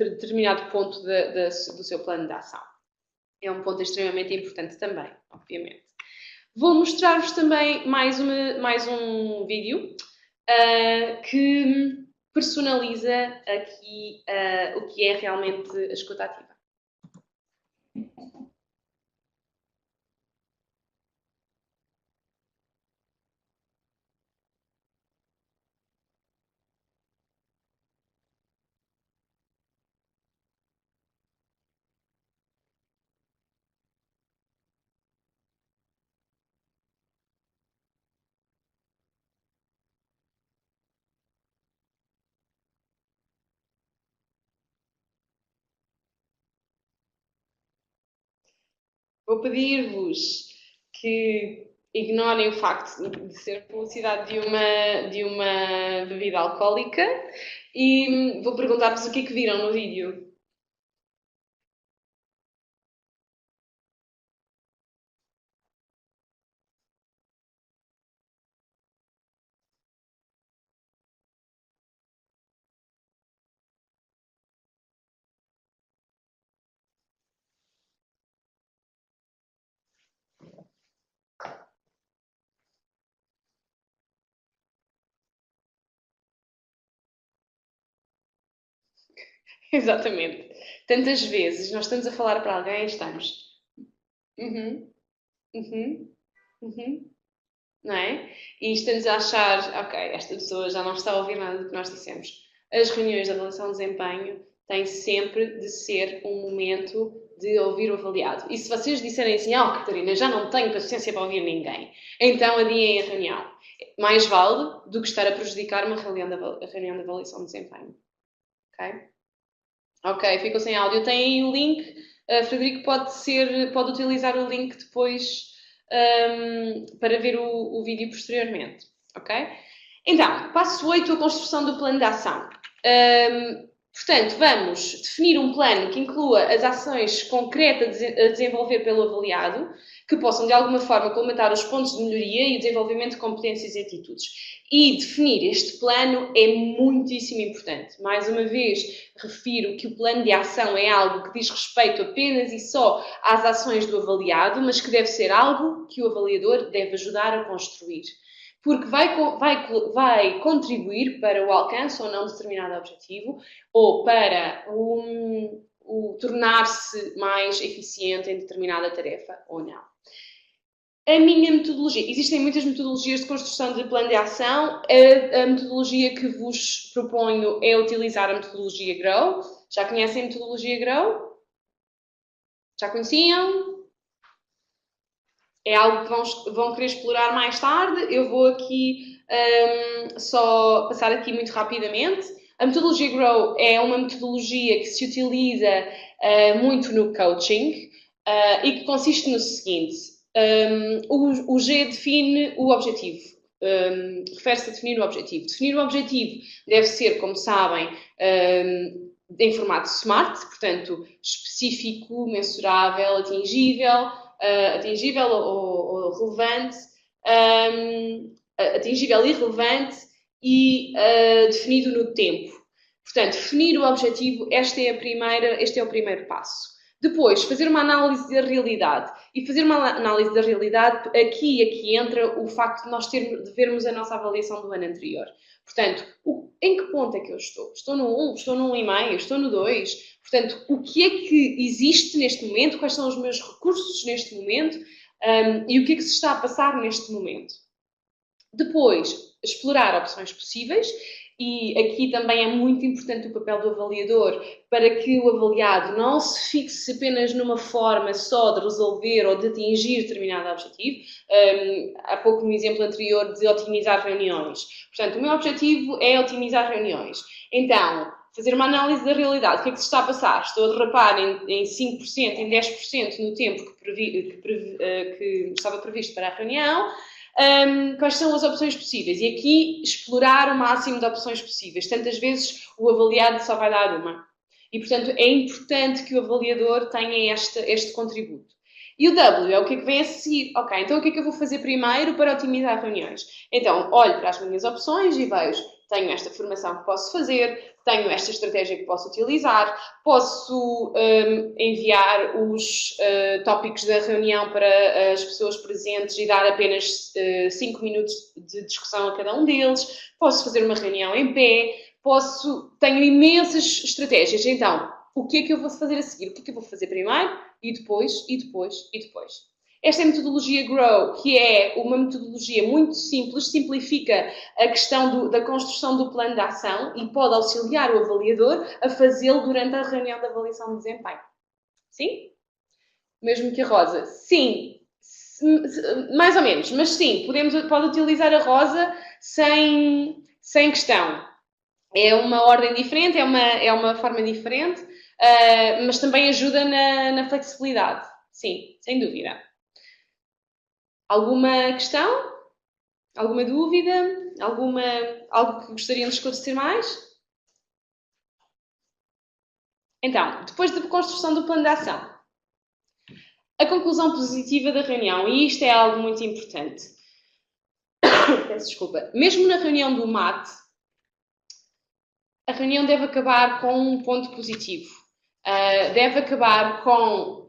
S1: determinado ponto do seu plano de ação. É um ponto extremamente importante também, obviamente. Vou mostrar-vos também mais um vídeo que personaliza aqui o que é realmente a escuta ativa. Vou pedir-vos que ignorem o facto de ser publicidade de uma bebida alcoólica e vou perguntar-vos o que é que viram no vídeo. Exatamente. Tantas vezes nós estamos a falar para alguém e estamos. Uhum, uhum, uhum. Não é? E estamos a achar, ok, esta pessoa já não está a ouvir nada do que nós dissemos. As reuniões de avaliação de desempenho têm sempre de ser um momento de ouvir o avaliado. E se vocês disserem assim, Catarina, já não tenho paciência para ouvir ninguém, então adiem a reunião. Mais vale do que estar a prejudicar uma reunião de avaliação de desempenho. Ok? Ok, ficou sem áudio. Tem aí o link. Frederico pode utilizar o link depois para ver o vídeo posteriormente. Ok? Então, passo 8, a construção do plano de ação. Portanto, vamos definir um plano que inclua as ações concretas a desenvolver pelo avaliado, que possam de alguma forma colmatar os pontos de melhoria e o desenvolvimento de competências e atitudes. E definir este plano é muitíssimo importante. Mais uma vez, refiro que o plano de ação é algo que diz respeito apenas e só às ações do avaliado, mas que deve ser algo que o avaliador deve ajudar a construir. Porque vai contribuir para o alcance ou não de determinado objetivo, ou para o tornar-se mais eficiente em determinada tarefa ou não. A minha metodologia, existem muitas metodologias de construção de plano de ação. A metodologia que vos proponho é utilizar a metodologia GROW. Já conhecem a metodologia GROW? Já conheciam? É algo que vão querer explorar mais tarde. Eu vou aqui só passar aqui muito rapidamente. A metodologia GROW é uma metodologia que se utiliza muito no coaching e que consiste no seguinte. O G define o objetivo. Refere-se a definir o objetivo. Definir o objetivo deve ser, como sabem, em formato SMART, portanto, específico, mensurável, atingível ou relevante, atingível e relevante e definido no tempo. Portanto, definir o objetivo, este é o primeiro passo. Depois, fazer uma análise da realidade. E fazer uma análise da realidade, aqui entra o facto de nós vermos a nossa avaliação do ano anterior. Portanto, em que ponto é que eu estou? Estou no 1, estou no 1,5, estou no 2? Portanto, o que é que existe neste momento? Quais são os meus recursos neste momento? E o que é que se está a passar neste momento? Depois, explorar opções possíveis. E aqui também é muito importante o papel do avaliador para que o avaliado não se fixe apenas numa forma só de resolver ou de atingir determinado objetivo. Há pouco no exemplo anterior de otimizar reuniões. Portanto, o meu objetivo é otimizar reuniões. Então, fazer uma análise da realidade. O que é que se está a passar? Estou a derrapar em 5%, em 10% no tempo que estava previsto para a reunião. Quais são as opções possíveis? E aqui explorar o máximo de opções possíveis. Tantas vezes o avaliado só vai dar uma. E, portanto, é importante que o avaliador tenha este contributo. E o W é o que é que vem a seguir. Ok, então o que é que eu vou fazer primeiro para otimizar reuniões? Então, olho para as minhas opções e vejo, tenho esta formação que posso fazer, tenho esta estratégia que posso utilizar, posso enviar os tópicos da reunião para as pessoas presentes e dar apenas 5 minutos de discussão a cada um deles, posso fazer uma reunião em pé, tenho imensas estratégias. Então, o que é que eu vou fazer a seguir? O que é que eu vou fazer primeiro? E depois, e depois, e depois. Esta é a metodologia GROW, que é uma metodologia muito simples, simplifica a questão da construção do plano de ação e pode auxiliar o avaliador a fazê-lo durante a reunião de avaliação de desempenho. Sim? Mesmo que a Rosa? Sim. Mais ou menos, mas sim, pode utilizar a Rosa sem questão. É uma ordem diferente, é uma forma diferente, mas também ajuda na flexibilidade. Sim, sem dúvida. Alguma questão? Alguma dúvida? Algo que gostariam de esclarecer mais? Então, depois da construção do plano de ação, a conclusão positiva da reunião, e isto é algo muito importante. Peço desculpa. Mesmo na reunião do MAT, a reunião deve acabar com um ponto positivo. Deve acabar com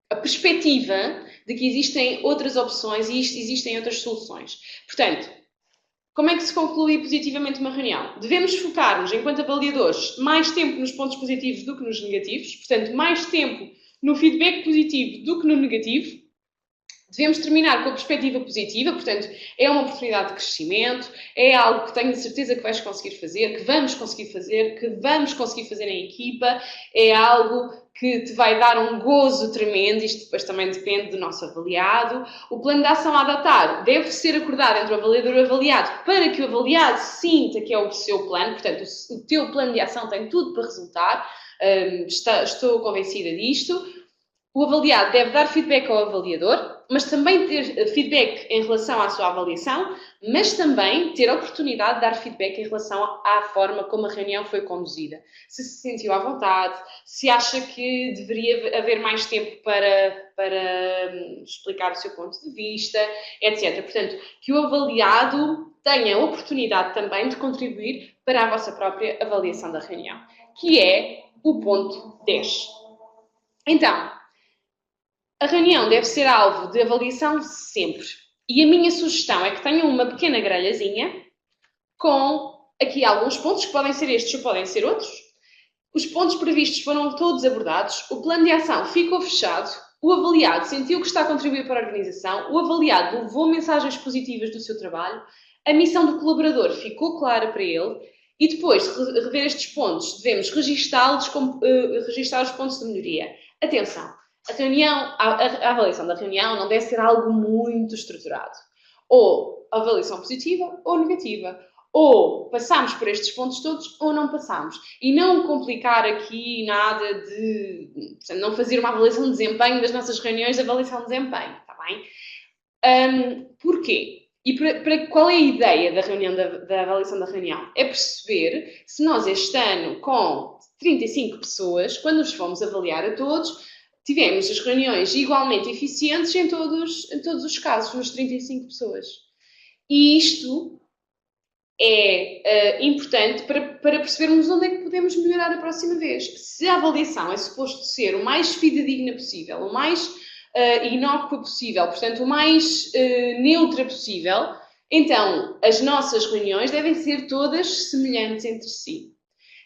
S1: a perspectiva de que existem outras opções e existem outras soluções. Portanto, como é que se conclui positivamente uma reunião? Devemos focar-nos, enquanto avaliadores, mais tempo nos pontos positivos do que nos negativos. Portanto, mais tempo no feedback positivo do que no negativo. Devemos terminar com a perspectiva positiva, portanto, é uma oportunidade de crescimento, é algo que tenho certeza que vais conseguir fazer, que vamos conseguir fazer em equipa, é algo que te vai dar um gozo tremendo, isto depois também depende do nosso avaliado. O plano de ação a adotar deve ser acordado entre o avaliador e o avaliado para que o avaliado sinta que é o seu plano, portanto, o teu plano de ação tem tudo para resultar, estou convencida disto. O avaliado deve dar feedback ao avaliador, mas também ter feedback em relação à sua avaliação, mas também ter a oportunidade de dar feedback em relação à forma como a reunião foi conduzida. Se sentiu à vontade, se acha que deveria haver mais tempo para explicar o seu ponto de vista, etc. Portanto, que o avaliado tenha a oportunidade também de contribuir para a vossa própria avaliação da reunião, que é o ponto 10. Então, a reunião deve ser alvo de avaliação sempre. E a minha sugestão é que tenham uma pequena grelhazinha com aqui alguns pontos, que podem ser estes ou podem ser outros. Os pontos previstos foram todos abordados, o plano de ação ficou fechado, o avaliado sentiu que está a contribuir para a organização, o avaliado levou mensagens positivas do seu trabalho, a missão do colaborador ficou clara para ele e depois de rever estes pontos, devemos registar os pontos de melhoria. Atenção! A avaliação da reunião não deve ser algo muito estruturado. Ou avaliação positiva ou negativa. Ou passamos por estes pontos todos ou não passamos. E não complicar aqui nada de... Portanto, não fazer uma avaliação de desempenho das nossas reuniões de avaliação de desempenho. Está bem? Porquê? E qual é a ideia da reunião, da avaliação da reunião? É perceber se nós este ano, com 35 pessoas, quando nos fomos avaliar a todos, tivemos as reuniões igualmente eficientes em todos os casos, nas 35 pessoas. E isto é importante para percebermos onde é que podemos melhorar a próxima vez. Se a avaliação é suposto ser o mais fidedigna possível, o mais inócua possível, portanto, o mais neutra possível, então as nossas reuniões devem ser todas semelhantes entre si.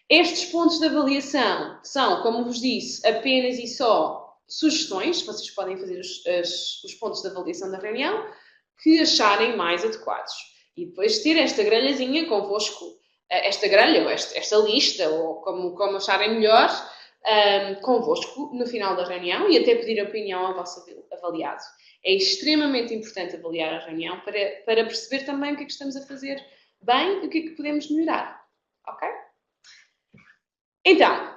S1: Estes pontos de avaliação são, como vos disse, apenas e só sugestões, vocês podem fazer os pontos de avaliação da reunião que acharem mais adequados. E depois ter esta grelhazinha convosco, esta grelha, ou esta lista, ou como acharem melhor, convosco no final da reunião e até pedir opinião ao vosso avaliado. É extremamente importante avaliar a reunião para perceber também o que é que estamos a fazer bem e o que é que podemos melhorar. Ok? Então,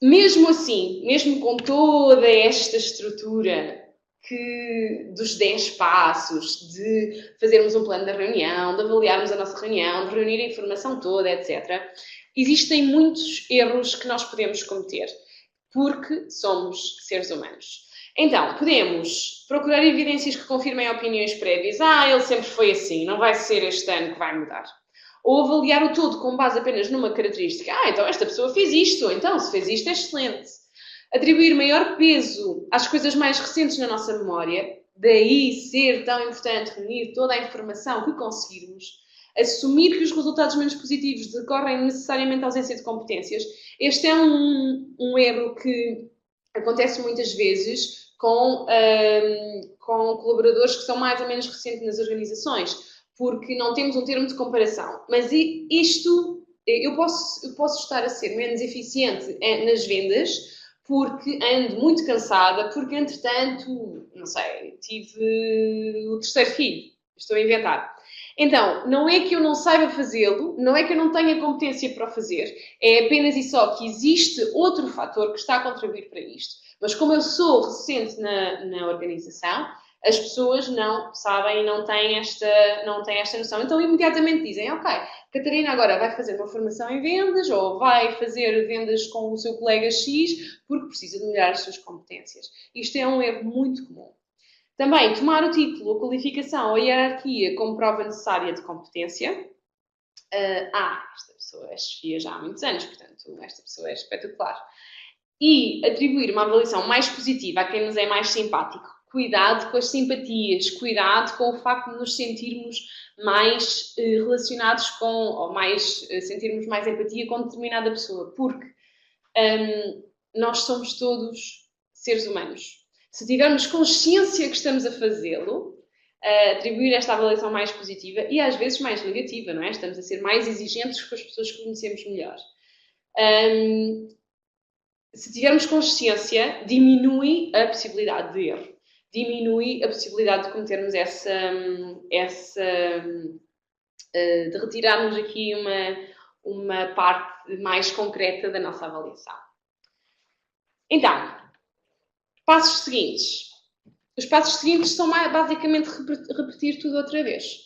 S1: mesmo assim, mesmo com toda esta estrutura dos 10 passos, de fazermos um plano da reunião, de avaliarmos a nossa reunião, de reunir a informação toda, etc., existem muitos erros que nós podemos cometer, porque somos seres humanos. Então, podemos procurar evidências que confirmem opiniões prévias. Ele sempre foi assim, não vai ser este ano que vai mudar. Ou avaliar o todo com base apenas numa característica. Então esta pessoa fez isto, então se fez isto é excelente. Atribuir maior peso às coisas mais recentes na nossa memória, daí ser tão importante reunir toda a informação que conseguirmos. Assumir que os resultados menos positivos decorrem necessariamente da ausência de competências. Este é um erro que acontece muitas vezes com colaboradores que são mais ou menos recentes nas organizações, porque não temos um termo de comparação. Mas isto, eu posso estar a ser menos eficiente nas vendas porque ando muito cansada, porque entretanto, não sei, tive o terceiro filho, estou a inventar. Então, não é que eu não saiba fazê-lo, não é que eu não tenha competência para o fazer, é apenas e só que existe outro fator que está a contribuir para isto. Mas como eu sou recente na organização, as pessoas não sabem e não têm esta noção. Então, imediatamente dizem, ok, Catarina agora vai fazer uma formação em vendas ou vai fazer vendas com o seu colega X porque precisa de melhorar as suas competências. Isto é um erro muito comum. Também, tomar o título, a qualificação ou a hierarquia como prova necessária de competência. Esta pessoa é chefia já há muitos anos, portanto, esta pessoa é espetacular. E atribuir uma avaliação mais positiva a quem nos é mais simpático. Cuidado com as simpatias, cuidado com o facto de nos sentirmos mais relacionados com, ou sentirmos mais empatia com determinada pessoa, porque nós somos todos seres humanos. Se tivermos consciência que estamos a fazê-lo, atribuir esta avaliação mais positiva e às vezes mais negativa, não é? Estamos a ser mais exigentes com as pessoas que conhecemos melhor. Se tivermos consciência, diminui a possibilidade de erro. Diminui a possibilidade de cometermos de retirarmos aqui uma parte mais concreta da nossa avaliação. Então, Passos seguintes. Os passos seguintes são basicamente repetir tudo outra vez.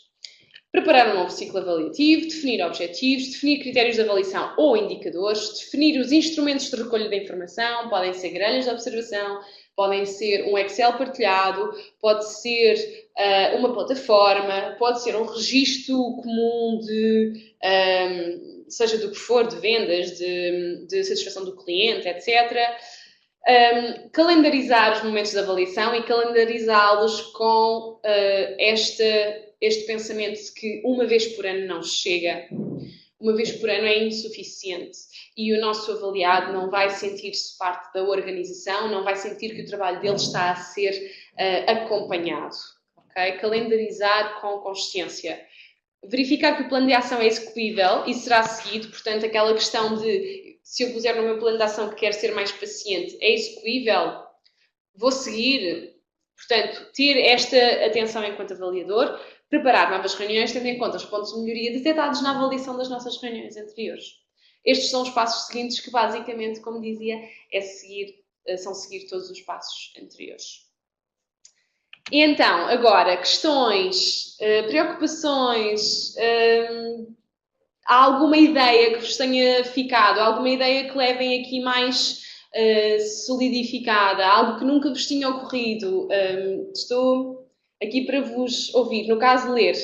S1: Preparar um novo ciclo avaliativo, definir objetivos, definir critérios de avaliação ou indicadores, definir os instrumentos de recolha da informação, podem ser grelhas de observação, podem ser um Excel partilhado, pode ser uma plataforma, pode ser um registro comum de, seja do que for, de vendas, de satisfação do cliente, etc. Calendarizar os momentos de avaliação e calendarizá-los com este pensamento de que uma vez por ano não chega, uma vez por ano é insuficiente e o nosso avaliado não vai sentir-se parte da organização, não vai sentir que o trabalho dele está a ser acompanhado. Okay? Calendarizar com consciência. Verificar que o plano de ação é execuível e será seguido, portanto, aquela questão de se eu puser no meu plano de ação que quero ser mais paciente, é execuível, vou seguir. Portanto, ter esta atenção enquanto avaliador, preparar novas reuniões, tendo em conta os pontos de melhoria detectados na avaliação das nossas reuniões anteriores. Estes são os passos seguintes que, basicamente, como dizia, são seguir todos os passos anteriores. E então, agora, questões, preocupações, há alguma ideia que vos tenha ficado? Alguma ideia que levem aqui mais solidificada? Algo que nunca vos tinha ocorrido? Estou aqui para vos ouvir. No caso, ler.